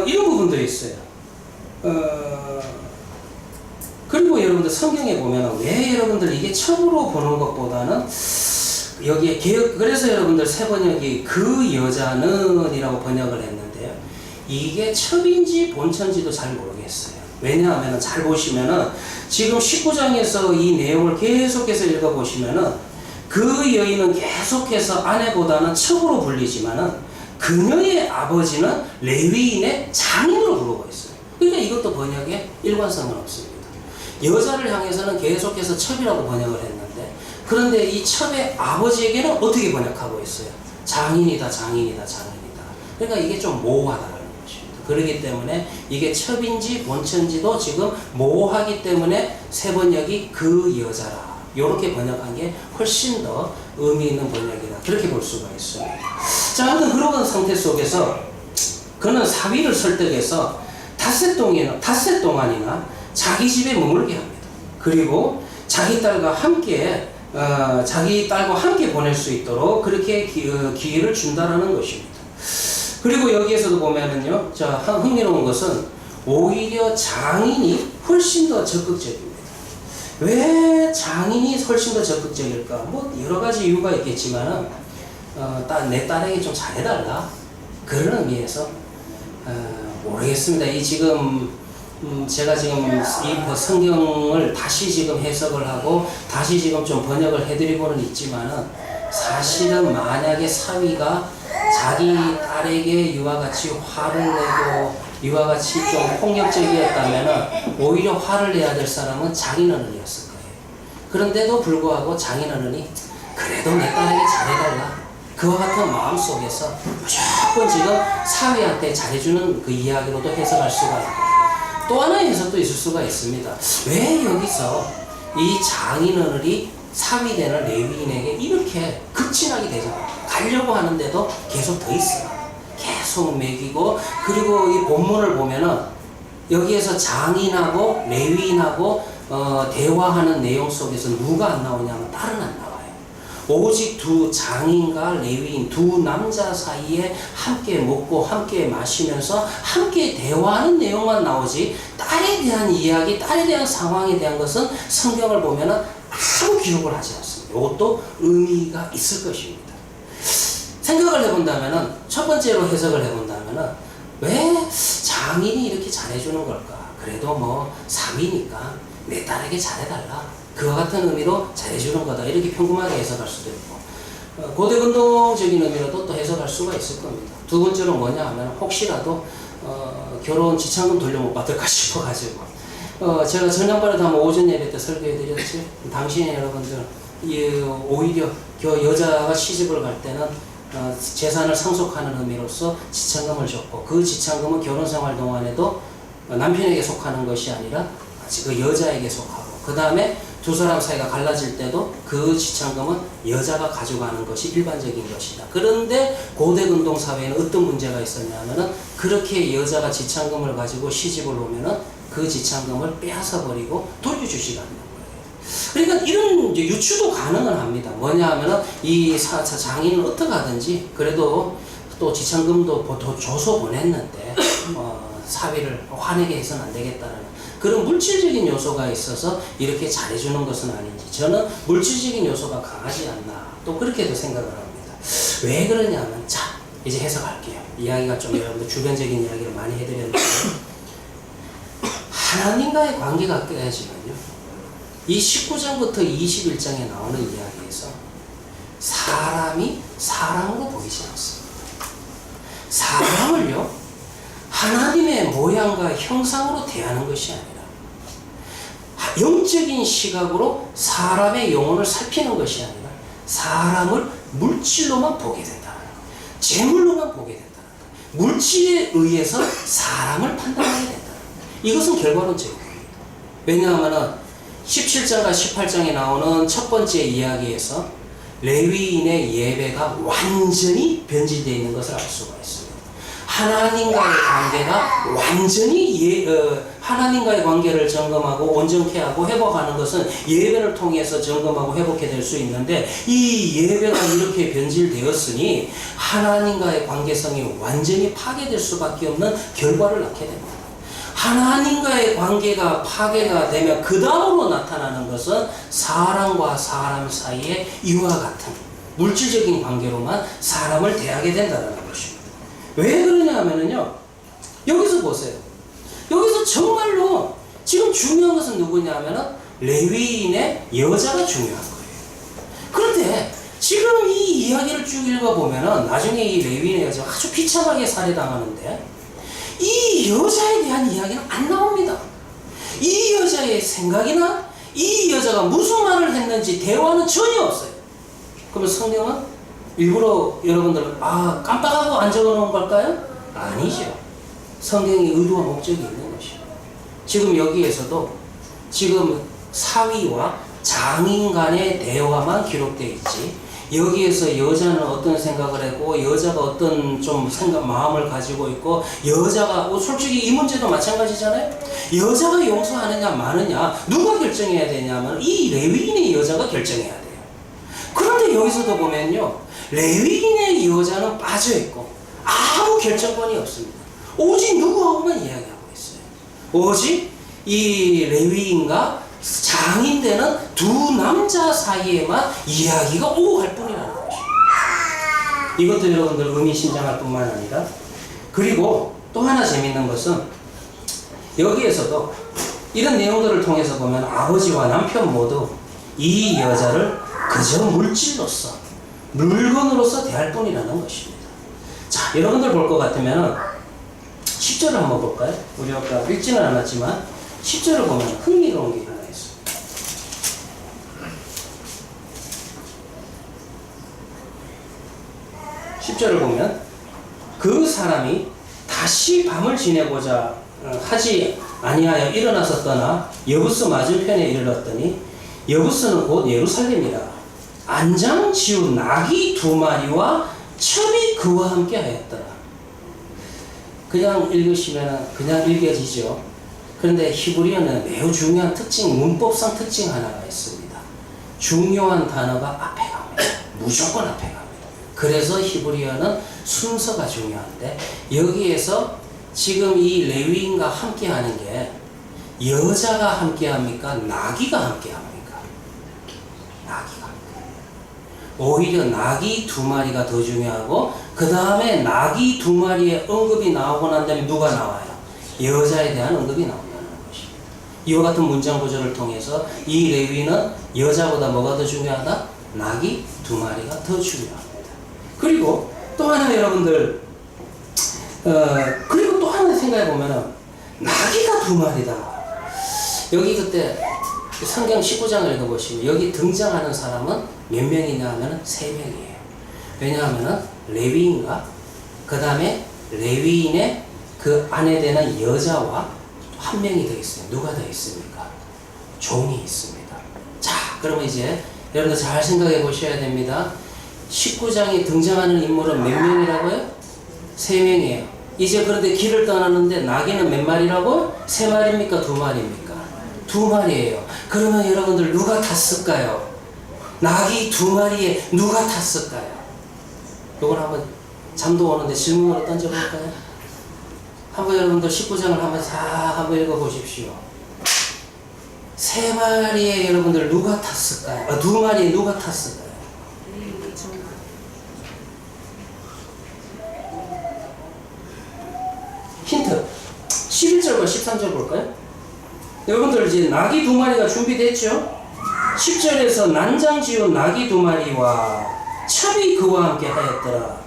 이런 부분도 있어요. 그리고 여러분들 성경에 보면 왜 여러분들 이게 첩으로 보는 것보다는 여기에 그래서 여러분들 새 번역이 그 여자는 이라고 번역을 했는데요. 이게 첩인지 본천지도 잘 모르겠어요. 왜냐하면 잘 보시면은 지금 19장에서 이 내용을 계속해서 읽어보시면은 그 여인은 계속해서 아내보다는 첩으로 불리지만은 그녀의 아버지는 레위인의 장인으로 부르고 있어요. 그러니까 이것도 번역에 일관성은 없습니다. 여자를 향해서는 계속해서 첩이라고 번역을 했는데 그런데 이 첩의 아버지에게는 어떻게 번역하고 있어요? 장인이다, 장인이다, 장인이다. 그러니까 이게 좀 모호하다는 것입니다. 그렇기 때문에 이게 첩인지 본처인지도 지금 모호하기 때문에 세 번역이 그 여자라. 이렇게 번역한 게 훨씬 더 의미 있는 번역이다. 그렇게 볼 수가 있습니다. 자, 아무튼 그런 상태 속에서 그는 사위를 설득해서 닷새 동안이나 자기 집에 머물게 합니다. 그리고 자기 딸과 함께 보낼 수 있도록 그렇게 기회를 준다라는 것입니다. 그리고 여기에서도 보면은요, 자, 흥미로운 것은 오히려 장인이 훨씬 더 적극적입니다. 왜 장인이 훨씬 더 적극적일까? 뭐 여러 가지 이유가 있겠지만은 내 딸에게 좀 잘해달라 그런 의미에서 모르겠습니다. 이 지금 제가 지금 이 성경을 다시 지금 해석을 하고 다시 지금 좀 번역을 해드리고는 있지만은 사실은 만약에 사위가 자기 딸에게 이와 같이 화를 내고 이와 같이 좀 폭력적이었다면은 오히려 화를 내야 될 사람은 장인어른이었을 거예요. 그런데도 불구하고 장인어른이 그래도 내 딸에게 잘해달라 그와 같은 마음 속에서 무조건 지금 사위한테 잘해주는 그 이야기로도 해석할 수가 있고 또 하나의 해석도 있을 수가 있습니다. 왜 여기서 이 장인어른이 사위되는 레위인에게 이렇게 극진하게 되잖아요. 가려고 하는데도 계속 더 있어요. 계속 먹이고 그리고 이 본문을 보면은 여기에서 장인하고 레위인하고 대화하는 내용 속에서 누가 안 나오냐면 딸은 안 나와요. 오직 두 장인과 레위인 두 남자 사이에 함께 먹고 함께 마시면서 함께 대화하는 내용만 나오지 딸에 대한 이야기, 딸에 대한 상황에 대한 것은 성경을 보면은 아무 기록을 하지 않습니다. 이것도 의미가 있을 것입니다. 생각을 해본다면은 첫 번째로 해석을 해본다면은 왜 장인이 이렇게 잘해주는 걸까? 그래도 뭐 사위니까 내 딸에게 잘해달라. 그와 같은 의미로 잘해주는 거다. 이렇게 평범하게 해석할 수도 있고 고대근동적인 의미로도 또 해석할 수가 있을 겁니다. 두 번째로 뭐냐 하면 혹시라도 결혼 지참금 돌려 못 받을까 싶어가지고 제가 전년번에도 한번 오전 예배 때 설교해드렸지. 당신이 여러분들 오히려 여자가 시집을 갈 때는 재산을 상속하는 의미로서 지참금을 줬고 그 지참금은 결혼생활 동안에도 남편에게 속하는 것이 아니라 그 여자에게 속하고 그 다음에 두 사람 사이가 갈라질 때도 그 지참금은 여자가 가져가는 것이 일반적인 것이다. 그런데 고대 근동 사회에는 어떤 문제가 있었냐면은 그렇게 여자가 지참금을 가지고 시집을 오면은 그 지참금을 빼앗아 버리고 돌려주지가 않는 거예요. 그러니까 이런 유추도 가능은 합니다. 뭐냐 하면은 이 장인은 어떻게 하든지 그래도 또 지참금도 더 줘서 보냈는데 사위를 화내게 해서는 안 되겠다는 그런 물질적인 요소가 있어서 이렇게 잘해주는 것은 아닌지 저는 물질적인 요소가 강하지 않나 또 그렇게도 생각을 합니다. 왜 그러냐면 자 이제 해석할게요. 이야기가 좀 여러분들 주변적인 이야기를 많이 해드렸는데 하나님과의 관계가 깨지면요 이 19장부터 21장에 나오는 이야기에서 사람이 사람으로 보이지 않습니다. 사람을요 하나님의 모양과 형상으로 대하는 것이 아니라 영적인 시각으로 사람의 영혼을 살피는 것이 아니라 사람을 물질로만 보게 된다는 것, 재물로만 보게 된다는 것, 물질에 의해서 사람을 판단하게 된다는 것. 이것은 결과론적입니다. 왜냐하면 17장과 18장에 나오는 첫 번째 이야기에서 레위인의 예배가 완전히 변질되어 있는 것을 알 수가 있습니다. 하나님과의 관계가 완전히 하나님과의 관계를 점검하고 온전케 하고 회복하는 것은 예배를 통해서 점검하고 회복해 될 수 있는데 이 예배가 이렇게 변질되었으니 하나님과의 관계성이 완전히 파괴될 수밖에 없는 결과를 낳게 됩니다. 하나님과의 관계가 파괴가 되면 그 다음으로 나타나는 것은 사람과 사람 사이에 이와 같은 물질적인 관계로만 사람을 대하게 된다는 것입니다. 왜 그러냐 하면요 여기서 보세요. 여기서 정말로 지금 중요한 것은 누구냐 하면은 레위인의 여자가 중요한 거예요. 그런데 지금 이 이야기를 쭉 읽어보면은 나중에 이 레위인의 여자가 아주 비참하게 살해당하는데 이 여자에 대한 이야기는 안 나옵니다. 이 여자의 생각이나 이 여자가 무슨 말을 했는지 대화는 전혀 없어요. 그러면 성경은 일부러 여러분들 깜빡하고 안 적어놓은 걸까요? 아니죠. 성경의 의도와 목적이 있는 것이요. 지금 여기에서도 지금 사위와 장인 간의 대화만 기록되어 있지, 여기에서 여자는 어떤 생각을 했고 여자가 어떤 좀 마음을 가지고 있고, 여자가 솔직히 이 문제도 마찬가지잖아요. 여자가 용서하느냐 마느냐 누가 결정해야 되냐면 이 레위인의 여자가 결정해야 돼요. 그런데 여기서도 보면요, 레위인의 여자는 빠져있고 아무 결정권이 없습니다. 오직 누구하고만 이야기하고 있어요. 오직 이 레위인과 장인되는 두 남자 사이에만 이야기가 오고 갈 뿐이라는 것이죠. 이것도 여러분들 의미심장할 뿐만 아니라, 그리고 또 하나 재밌는 것은 여기에서도 이런 내용들을 통해서 보면 아버지와 남편 모두 이 여자를 그저 물질로서, 물건으로서 대할 뿐이라는 것입니다. 자, 여러분들 볼 것 같으면 10절을 한번 볼까요? 우리 아까 읽지는 않았지만 10절을 보면 흥미로운 게 하나 있어요. 10절을 보면 그 사람이 다시 밤을 지내고자 하지 아니하여 일어나서 떠나 여부스 맞은편에 이르렀더니, 여부스는 곧 예루살렘이라 안장 지운 나귀 2마리와 첩이 그와 함께 하였더라. 그냥 읽으시면 그냥 읽어지죠. 그런데 히브리어는 매우 중요한 특징, 문법상 특징 하나가 있습니다. 중요한 단어가 앞에 갑니다. 무조건 앞에 갑니다. 그래서 히브리어는 순서가 중요한데, 여기에서 지금 이 레위인과 함께 하는 게 여자가 함께 합니까? 나귀가 함께 합니까? 나귀가 함께 합니다. 오히려 나귀 2마리가 더 중요하고, 그 다음에 나귀 2마리의 언급이 나오고 난 다음에 누가 나와요? 여자에 대한 언급이 나온다는 것입니다. 이와 같은 문장 구조를 통해서 이 레위는 여자보다 뭐가 더 중요하다? 나귀 2마리가 더 중요합니다. 그리고 또 하나 여러분들, 그리고 또 하나 생각해 보면은 나귀가 2마리다. 여기 그때 성경 19장을 읽어보시면 여기 등장하는 사람은 몇 명이냐 하면 3명이에요. 왜냐하면 레위인과 그 다음에 레위인의 그 아내 되는 여자와 한 명이 더 있어요. 누가 더 있습니까? 종이 있습니다. 자, 그러면 이제 여러분들 잘 생각해 보셔야 됩니다. 19장에 등장하는 인물은 몇 명이라고요? 3명이에요. 이제 그런데 길을 떠나는데 나귀는 몇 마리라고? 3마리입니까? 2마리입니까? 2마리예요. 그러면 여러분들 누가 탔을까요? 나귀 2마리에 누가 탔을까요? 이걸 한번 잠도 오는데 질문으로 던져볼까요? 한번 여러분들 19장을 한번 읽어보십시오. 3마리에 여러분들 누가 탔을까요? 2마리에 누가 탔을까요? 힌트 11절과 13절 볼까요? 여러분들 이제 나귀 2마리가 준비됐죠? 10절에서 난장 지은 나귀 2마리와 첩이 그와 함께 하였더라.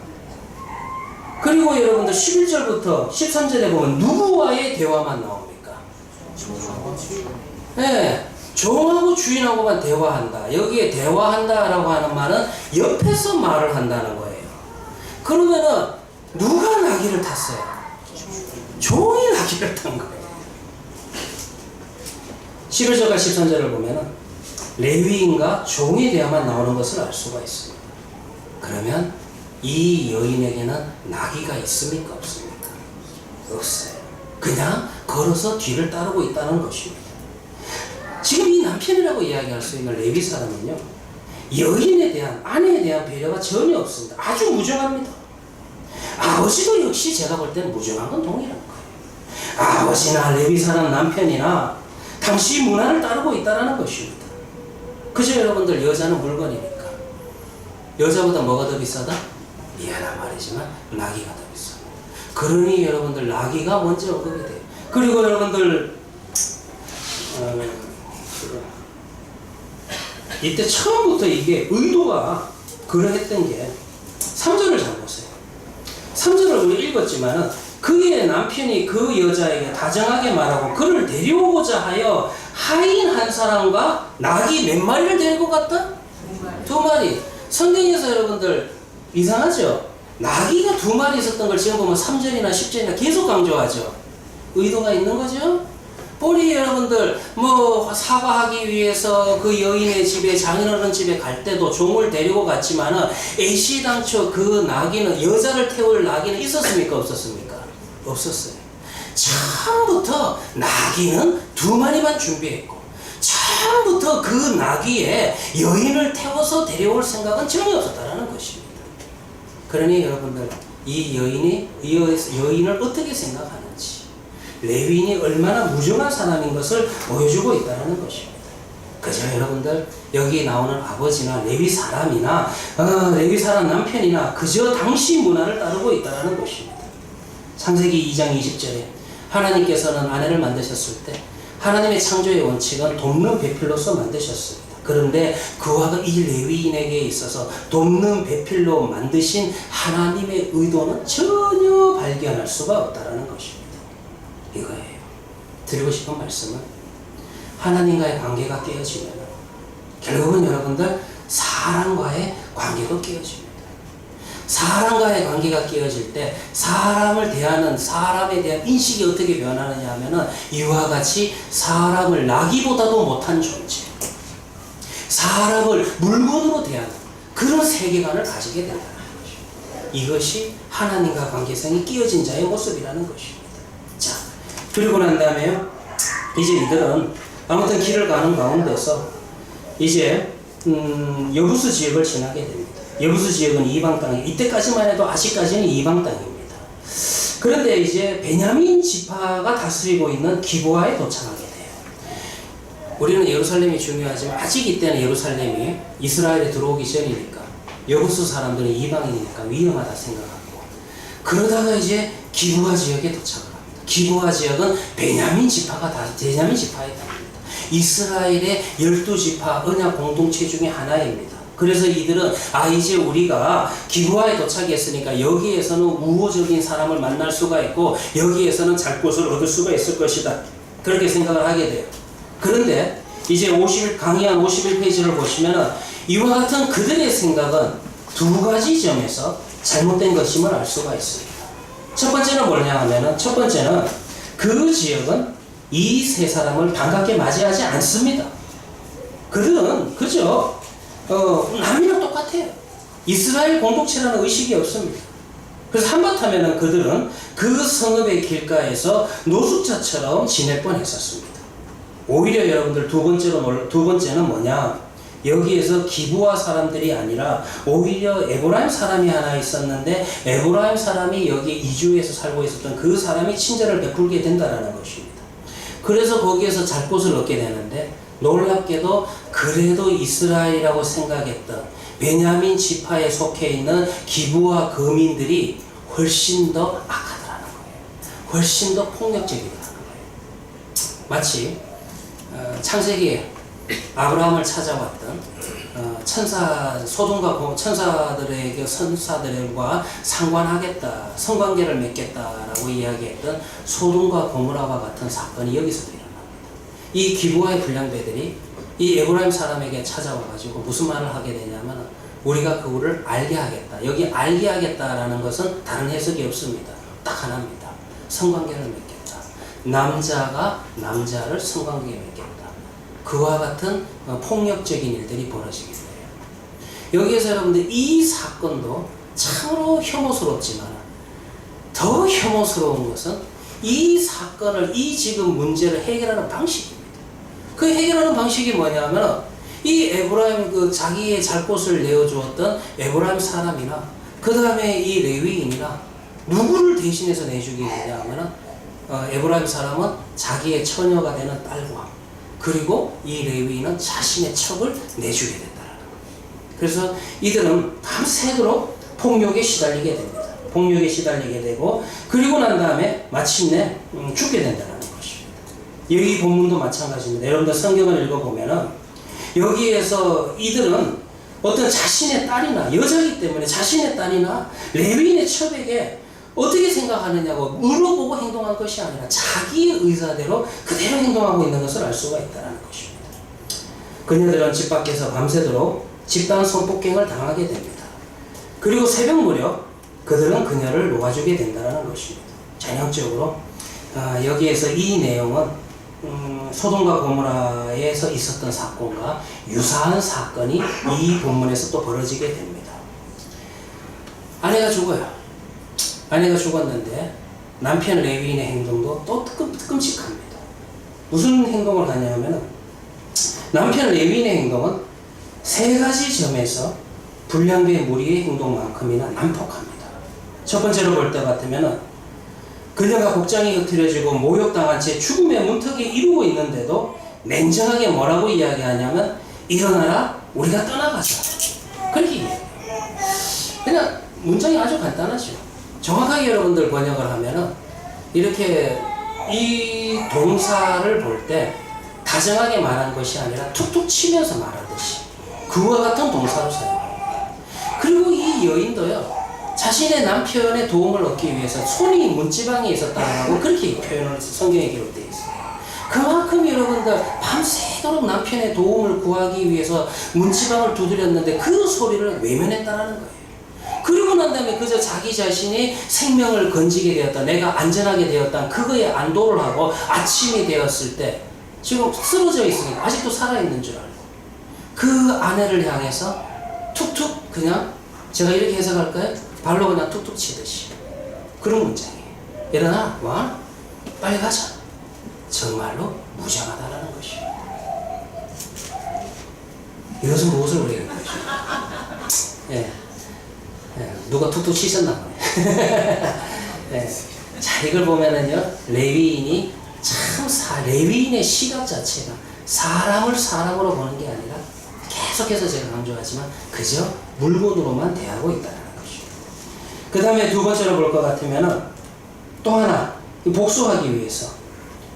그리고 여러분들 11절부터 13절에 보면 누구와의 대화만 나옵니까? 네, 종하고 주인하고만 대화한다. 여기에 대화한다라고 하는 말은 옆에서 말을 한다는 거예요. 그러면은 누가 나귀를 탔어요? 종이 나귀를 탄 거예요. 11절과 13절을 보면 레위인과 종에 대해만 나오는 것을 알 수가 있습니다. 그러면 이 여인에게는 나귀가 있습니까? 없습니까? 없어요. 그냥 걸어서 뒤를 따르고 있다는 것입니다. 지금 이 남편이라고 이야기할 수 있는 레위 사람은요, 여인에 대한, 아내에 대한 배려가 전혀 없습니다. 아주 무정합니다. 아버지도 역시 제가 볼 때는 무정한 건 동일한 거예요. 아버지나 레위 사람 남편이나 당시 문화를 따르고 있다는 것입니다. 그저 여러분들 여자는 물건이니까. 여자보다 뭐가 더 비싸다? 미안한 말이지만 나귀가 더 비쌉니다. 그러니 여러분들 나귀가 먼저 언급이 돼요. 그리고 여러분들 이때 처음부터 이게 의도가 그러했던 게 3절을 잘 보세요. 3절을 우리 읽었지만은 그의 남편이 그 여자에게 다정하게 말하고 그를 데려오고자 하여 하인 한 사람과 낙이 몇 마리를 데리고 갔다? 2마리. 성경에서 여러분들 이상하죠? 나귀가 2마리 있었던 걸 지금 보면 3절이나 10절이나 계속 강조하죠. 의도가 있는 거죠. 폴이 여러분들 뭐 사과하기 위해서 그 여인의 집에, 장인어른 집에 갈 때도 종을 데리고 갔지만은 애시당초 그 나귀는, 여자를 태울 나귀는 있었습니까? 없었습니까? 없었어요. 처음부터 나귀는 2마리만 준비했고, 처음부터 그 나귀에 여인을 태워서 데려올 생각은 전혀 없었다라는 것입니다. 그러니 여러분들, 이 여인을 어떻게 생각하는지, 레위인이 얼마나 무정한 사람인 것을 보여주고 있다는 것입니다. 그죠 여러분들? 여기 나오는 아버지나 레위 사람이나 레위 사람 남편이나 그저 당시 문화를 따르고 있다는 것입니다. 창세기 2장 20절에 하나님께서는 아내를 만드셨을 때 하나님의 창조의 원칙은 돕는 배필로서 만드셨습니다. 그런데 그와 이 레위인에게 있어서 돕는 배필로 만드신 하나님의 의도는 전혀 발견할 수가 없다는 것입니다. 이거예요. 드리고 싶은 말씀은, 하나님과의 관계가 깨어지면 결국은 여러분들 사람과의 관계도 깨어집니다. 사람과의 관계가 깨어질 때 사람을 대하는, 사람에 대한 인식이 어떻게 변하느냐 하면은 이와 같이 사람을 나귀보다도 못한 존재, 사람을 물건으로 대하는 그런 세계관을 가지게 된다는 것입니다. 이것이 하나님과 관계성이 깨어진 자의 모습이라는 것입니다. 자, 그리고 난 다음에 이제 이들은 아무튼 길을 가는 가운데서 이제 여부수 지역을 지나게 됩니다. 여부수 지역은 이방 땅이, 이때까지만 해도 아직까지는 이방 땅입니다. 그런데 이제 베냐민 지파가 다스리고 있는 기브아에 도착하게 돼요. 우리는 예루살렘이 중요하지만 아직 이때는 예루살렘이 이스라엘에 들어오기 전이니까 여부수 사람들은 이방이니까 위험하다 생각하고, 그러다가 이제 기브아 지역에 도착을 합니다. 기브아 지역은 베냐민 지파에 답니다. 이스라엘의 12지파 언약 공동체 중에 하나입니다. 그래서 이들은 이제 우리가 기브아에 도착했으니까 여기에서는 우호적인 사람을 만날 수가 있고 여기에서는 잘 곳을 얻을 수가 있을 것이다, 그렇게 생각을 하게 돼요. 그런데 이제 강의 51페이지를 보시면은 이와 같은 그들의 생각은 2가지 점에서 잘못된 것임을 알 수가 있습니다. 첫 번째는 뭐냐 하면은, 첫 번째는 그 지역은 이 세 사람을 반갑게 맞이하지 않습니다. 그들은 그저 남이랑 똑같아요. 이스라엘 공동체라는 의식이 없습니다. 그래서 한바탕에는 그들은 그 성읍의 길가에서 노숙자처럼 지낼 뻔했었습니다. 오히려 여러분들 두 번째는 뭐냐? 여기에서 기브아 사람들이 아니라 오히려 에브라임 사람이 하나 있었는데, 에브라임 사람이 여기 이주해서 살고 있었던 그 사람이 친절을 베풀게 된다라는 것입니다. 그래서 거기에서 잘 곳을 얻게 되는데, 놀랍게도 그래도 이스라엘이라고 생각했던 베냐민 지파에 속해 있는 기브아 거민들이 훨씬 더 악하더라는 거예요. 훨씬 더 폭력적이더라는 거예요. 마치 창세기에 아브라함을 찾아왔던 소돔과 천사들과 상관하겠다, 성관계를 맺겠다라고 이야기했던 소돔과 고모라와 같은 사건이 여기서도 일어납니다. 이 기브아의 불량배들이 이 에브라임 사람에게 찾아와가지고 무슨 말을 하게 되냐면, 우리가 그거를 알게 하겠다. 여기 알게 하겠다라는 것은 다른 해석이 없습니다. 딱 하나입니다. 성관계를 맺겠다. 남자가 남자를 성관계에 맺겠다. 그와 같은 폭력적인 일들이 벌어지게 돼요. 여기에서 여러분들 이 사건도 참으로 혐오스럽지만 더 혐오스러운 것은 이 사건을, 이 지금 문제를 해결하는 방식입니다. 그 해결하는 방식이 뭐냐면, 이 에브라임 자기의 잘 곳을 내어주었던 에브라임 사람이나 그 다음에 이 레위인이나 누구를 대신해서 내주게 되냐 하면 에브라임 사람은 자기의 처녀가 되는 딸과, 그리고 이 레위인은 자신의 척을 내주게 된다는 거예요. 그래서 이들은 밤새도록 폭력에 시달리게 됩니다. 폭력에 시달리게 되고, 그리고 난 다음에 마침내 죽게 된다는 것입니다. 여기 본문도 마찬가지입니다. 여러분들 성경을 읽어보면은 여기에서 이들은 어떤 자신의 딸이나, 여자이기 때문에 자신의 딸이나 레위인의 첩에게 어떻게 생각하느냐고 물어보고 행동한 것이 아니라 자기의 의사대로 그대로 행동하고 있는 것을 알 수가 있다는 것입니다. 그녀들은 집 밖에서 밤새도록 집단 성폭행을 당하게 됩니다. 그리고 새벽 무렵 그들은 그녀를 놓아주게 된다는 것입니다. 전형적으로 여기에서 이 내용은 소돔과 고모라에서 있었던 사건과 유사한 사건이 이 본문에서 또 벌어지게 됩니다. 아내가 죽어요. 아내가 죽었는데 남편 레위인의 행동도 또 끔찍합니다. 무슨 행동을 하냐면은 남편 레위인의 행동은 세 가지 점에서 불량배 무리의 행동만큼이나 난폭합니다. 첫 번째로 볼 때 같으면은 그녀가 복장이 흐트러지고 모욕당한 채 죽음의 문턱에 이르고 있는데도 냉정하게 뭐라고 이야기하냐면 일어나라 우리가 떠나가자 그렇게 이야기해요. 그냥 문장이 아주 간단하죠. 정확하게 여러분들 번역을 하면은 이렇게 이 동사를 볼 때 다정하게 말한 것이 아니라 툭툭 치면서 말하듯이 그와 같은 동사로 사용합니다. 그리고 이 여인도요 자신의 남편의 도움을 얻기 위해서 손이 문지방에 있었다고 그렇게 표현을 성경에 기록되어 있어요. 그만큼 여러분들 밤새도록 남편의 도움을 구하기 위해서 문지방을 두드렸는데 그 소리를 외면했다는 거예요. 그리고 난 다음에 그저 자기 자신이 생명을 건지게 되었다, 내가 안전하게 되었다, 그거에 안도를 하고 아침이 되었을 때 지금 쓰러져 있으니까 아직도 살아있는 줄 알고 그 아내를 향해서 툭툭 그냥 제가 이렇게 해석할까요? 발로 그냥 툭툭 치듯이 그런 문장이에요. 일어나 와 빨리 가자. 정말로 무장하다라는 것이에요. 이것은 무엇을 우리에게 보여줘요? 예. 누가 툭툭 치셨나 보네. 예. 자 이걸 보면은요 레위인이 참 레위인의 시각 자체가 사람을 사람으로 보는 게 아니라 계속해서 제가 강조하지만 그저 물건으로만 대하고 있다는 것이죠. 그 다음에 두 번째로 볼 것 같으면은 또 하나 복수하기 위해서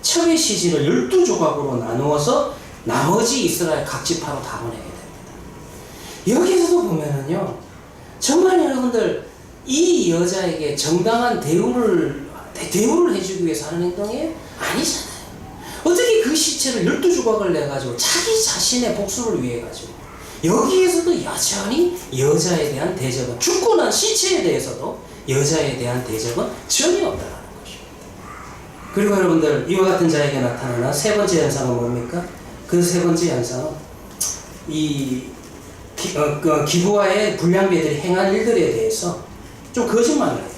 첩의 시지를 12조각으로 나누어서 나머지 이스라엘 각 지파로 다 보내게 됩니다. 여기서도 보면은요 정말 여러분들 이 여자에게 정당한 대우를 해주기 위해서 하는 행동이 아니잖아요. 어떻게 그 시체를 12조각을 내가지고 자기 자신의 복수를 위해 가지고 여기에서도 여전히 여자에 대한 대접은 죽고 난 시체에 대해서도 여자에 대한 대접은 전혀 없다는 것입니다. 그리고 여러분들 이와 같은 자에게 나타나는 세 번째 현상은 뭡니까? 그 세 번째 현상은 이 기부와의 불량배들이 행한 일들에 대해서 좀 거짓말을 해요.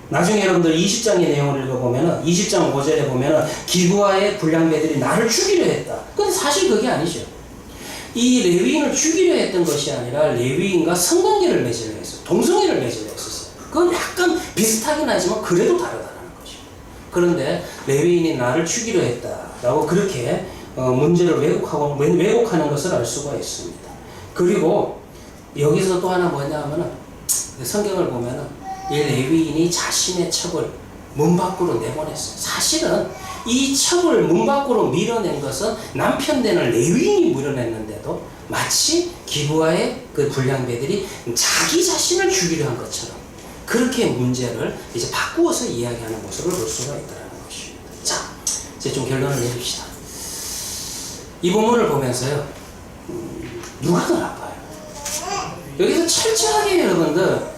나중에 여러분들 20장의 내용을 읽어보면은 20장 5절에 보면은 기부와의 불량배들이 나를 죽이려 했다. 근데 사실 그게 아니죠. 이 레위인을 죽이려 했던 것이 아니라 레위인과 성관계를 맺으려 했어요. 동성애를 맺으려 했었어요. 그건 약간 비슷하긴 하지만 그래도 다르다는 것이죠. 그런데 레위인이 나를 죽이려 했다라고 그렇게 문제를 왜곡하는 것을 알 수가 있습니다. 그리고 여기서 또 하나 뭐냐 하면은 성경을 보면은 이 레위인이 자신의 첩을 문 밖으로 내보냈어요. 사실은 이 첩을 문 밖으로 밀어낸 것은 남편 되는 레위인이 밀어냈는데도 마치 기브아의 그 불량배들이 자기 자신을 죽이려 한 것처럼 그렇게 문제를 이제 바꾸어서 이야기하는 모습을 볼 수가 있다는 것입니다. 자, 이제 좀 결론을 내립시다. 이 본문을 보면서요, 누가 더 나빠요? 여기서 철저하게 여러분들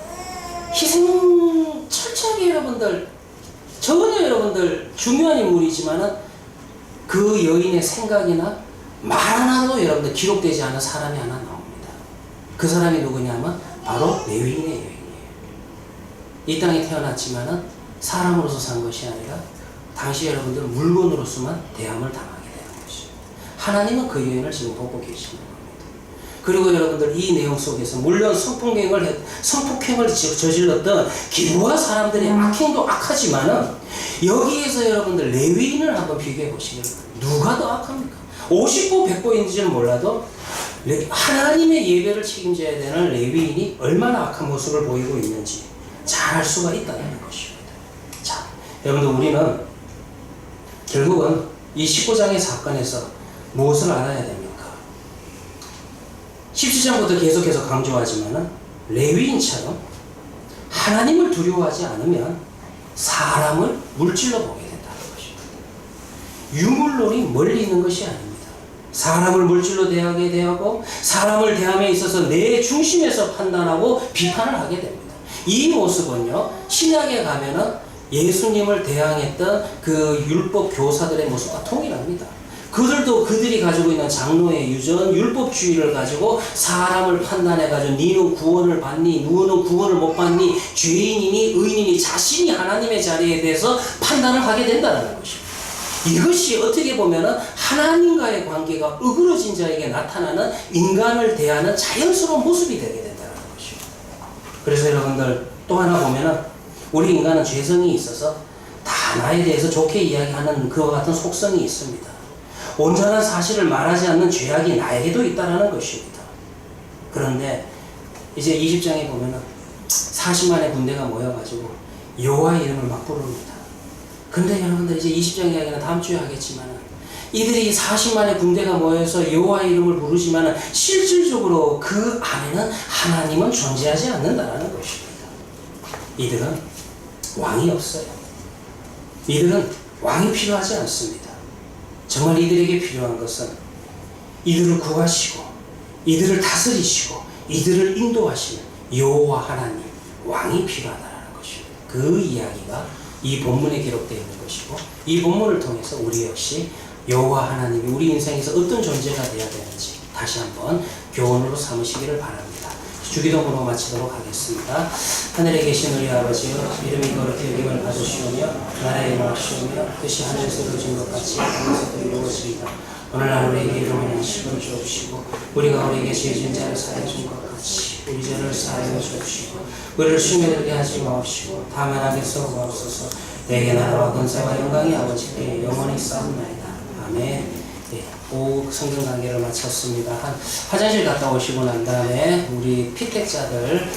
철저하게 여러분들 전혀 여러분들 중요한 인물이지만은 그 여인의 생각이나 말 하나도 여러분들 기록되지 않은 사람이 하나 나옵니다. 그 사람이 누구냐면 바로 레위인의 여인이에요. 이 땅에 태어났지만은 사람으로서 산 것이 아니라 당시 여러분들 물건으로서만 대함을 당하게 되는 것이죠. 하나님은 그 여인을 지금 보고 계시는 겁니다. 그리고 여러분들 이 내용 속에서 물론 성폭행을 저질렀던 기부아 사람들의 악행도 악하지만은 여기에서 여러분들 레위인을 한번 비교해 보시면 누가 더 악합니까? 50보 100보인지는 몰라도 하나님의 예배를 책임져야 되는 레위인이 얼마나 악한 모습을 보이고 있는지 잘 알 수가 있다는 것입니다. 자, 여러분들 우리는 결국은 이 19장의 사건에서 무엇을 알아야 됩니까? 17장부터 계속해서 강조하지만은 레위인처럼 하나님을 두려워하지 않으면 사람을 물질로 보게 된다는 것입니다. 유물론이 멀리 있는 것이 아닙니다. 사람을 물질로 대하게 되고 사람을 대함에 있어서 내 중심에서 판단하고 비판을 하게 됩니다. 이 모습은요, 신약에 가면은 예수님을 대항했던 그 율법 교사들의 모습과 동일합니다. 그들도 그들이 가지고 있는 장로의 유전, 율법주의를 가지고 사람을 판단해가지고 니는 구원을 받니, 누구는 구원을 못 받니, 죄인이니 의인이니 자신이 하나님의 자리에 대해서 판단을 하게 된다는 것입니다. 이것이 어떻게 보면은 하나님과의 관계가 어그러진 자에게 나타나는 인간을 대하는 자연스러운 모습이 되게 된다는 것입니다. 그래서 여러분들 또 하나 보면은 우리 인간은 죄성이 있어서 다 나에 대해서 좋게 이야기하는 그와 같은 속성이 있습니다. 온전한 사실을 말하지 않는 죄악이 나에게도 있다는 것입니다. 그런데 이제 20장에 보면은 40만의 군대가 모여가지고 여호와 이름을 막 부릅니다. 근데 여러분들 이제 20장 이야기는 다음 주에 하겠지만 이들이 40만의 군대가 모여서 여호와 이름을 부르지만 실질적으로 그 안에는 하나님은 존재하지 않는다는 것입니다. 이들은 왕이 없어요. 이들은 왕이 필요하지 않습니다. 정말 이들에게 필요한 것은 이들을 구하시고 이들을 다스리시고 이들을 인도하시는 여호와 하나님, 왕이 필요하다는 것입니다. 그 이야기가 이 본문에 기록되어 있는 것이고 이 본문을 통해서 우리 역시 여호와 하나님이 우리 인생에서 어떤 존재가 되어야 되는지 다시 한번 교훈으로 삼으시기를 바랍니다. 주기도문으로 마치도록 하겠습니다. 하늘에 계신 우리 아버지여, 이름이 거룩히 여김을 받으시오며 나라의 임하시오며 뜻이 하늘에서 이루어진 것 같이 땅에서도 이루어지이다. 오늘날 우리에게 일용할 양식을 주옵시고 우리가 우리에게 죄진 자를 사하여 준 것 같이 우리 죄를 사하여 주옵시고 우리를 시험에 들게 하지 마옵시고 다만 악에 쏘옵소서. 내게 나라와 권세와 영광이 아버지께 영원히 싸움나이다. 아멘. 네, 오 성경 강계를 마쳤습니다. 화장실 갔다 오시고 난 다음에 우리 피택자들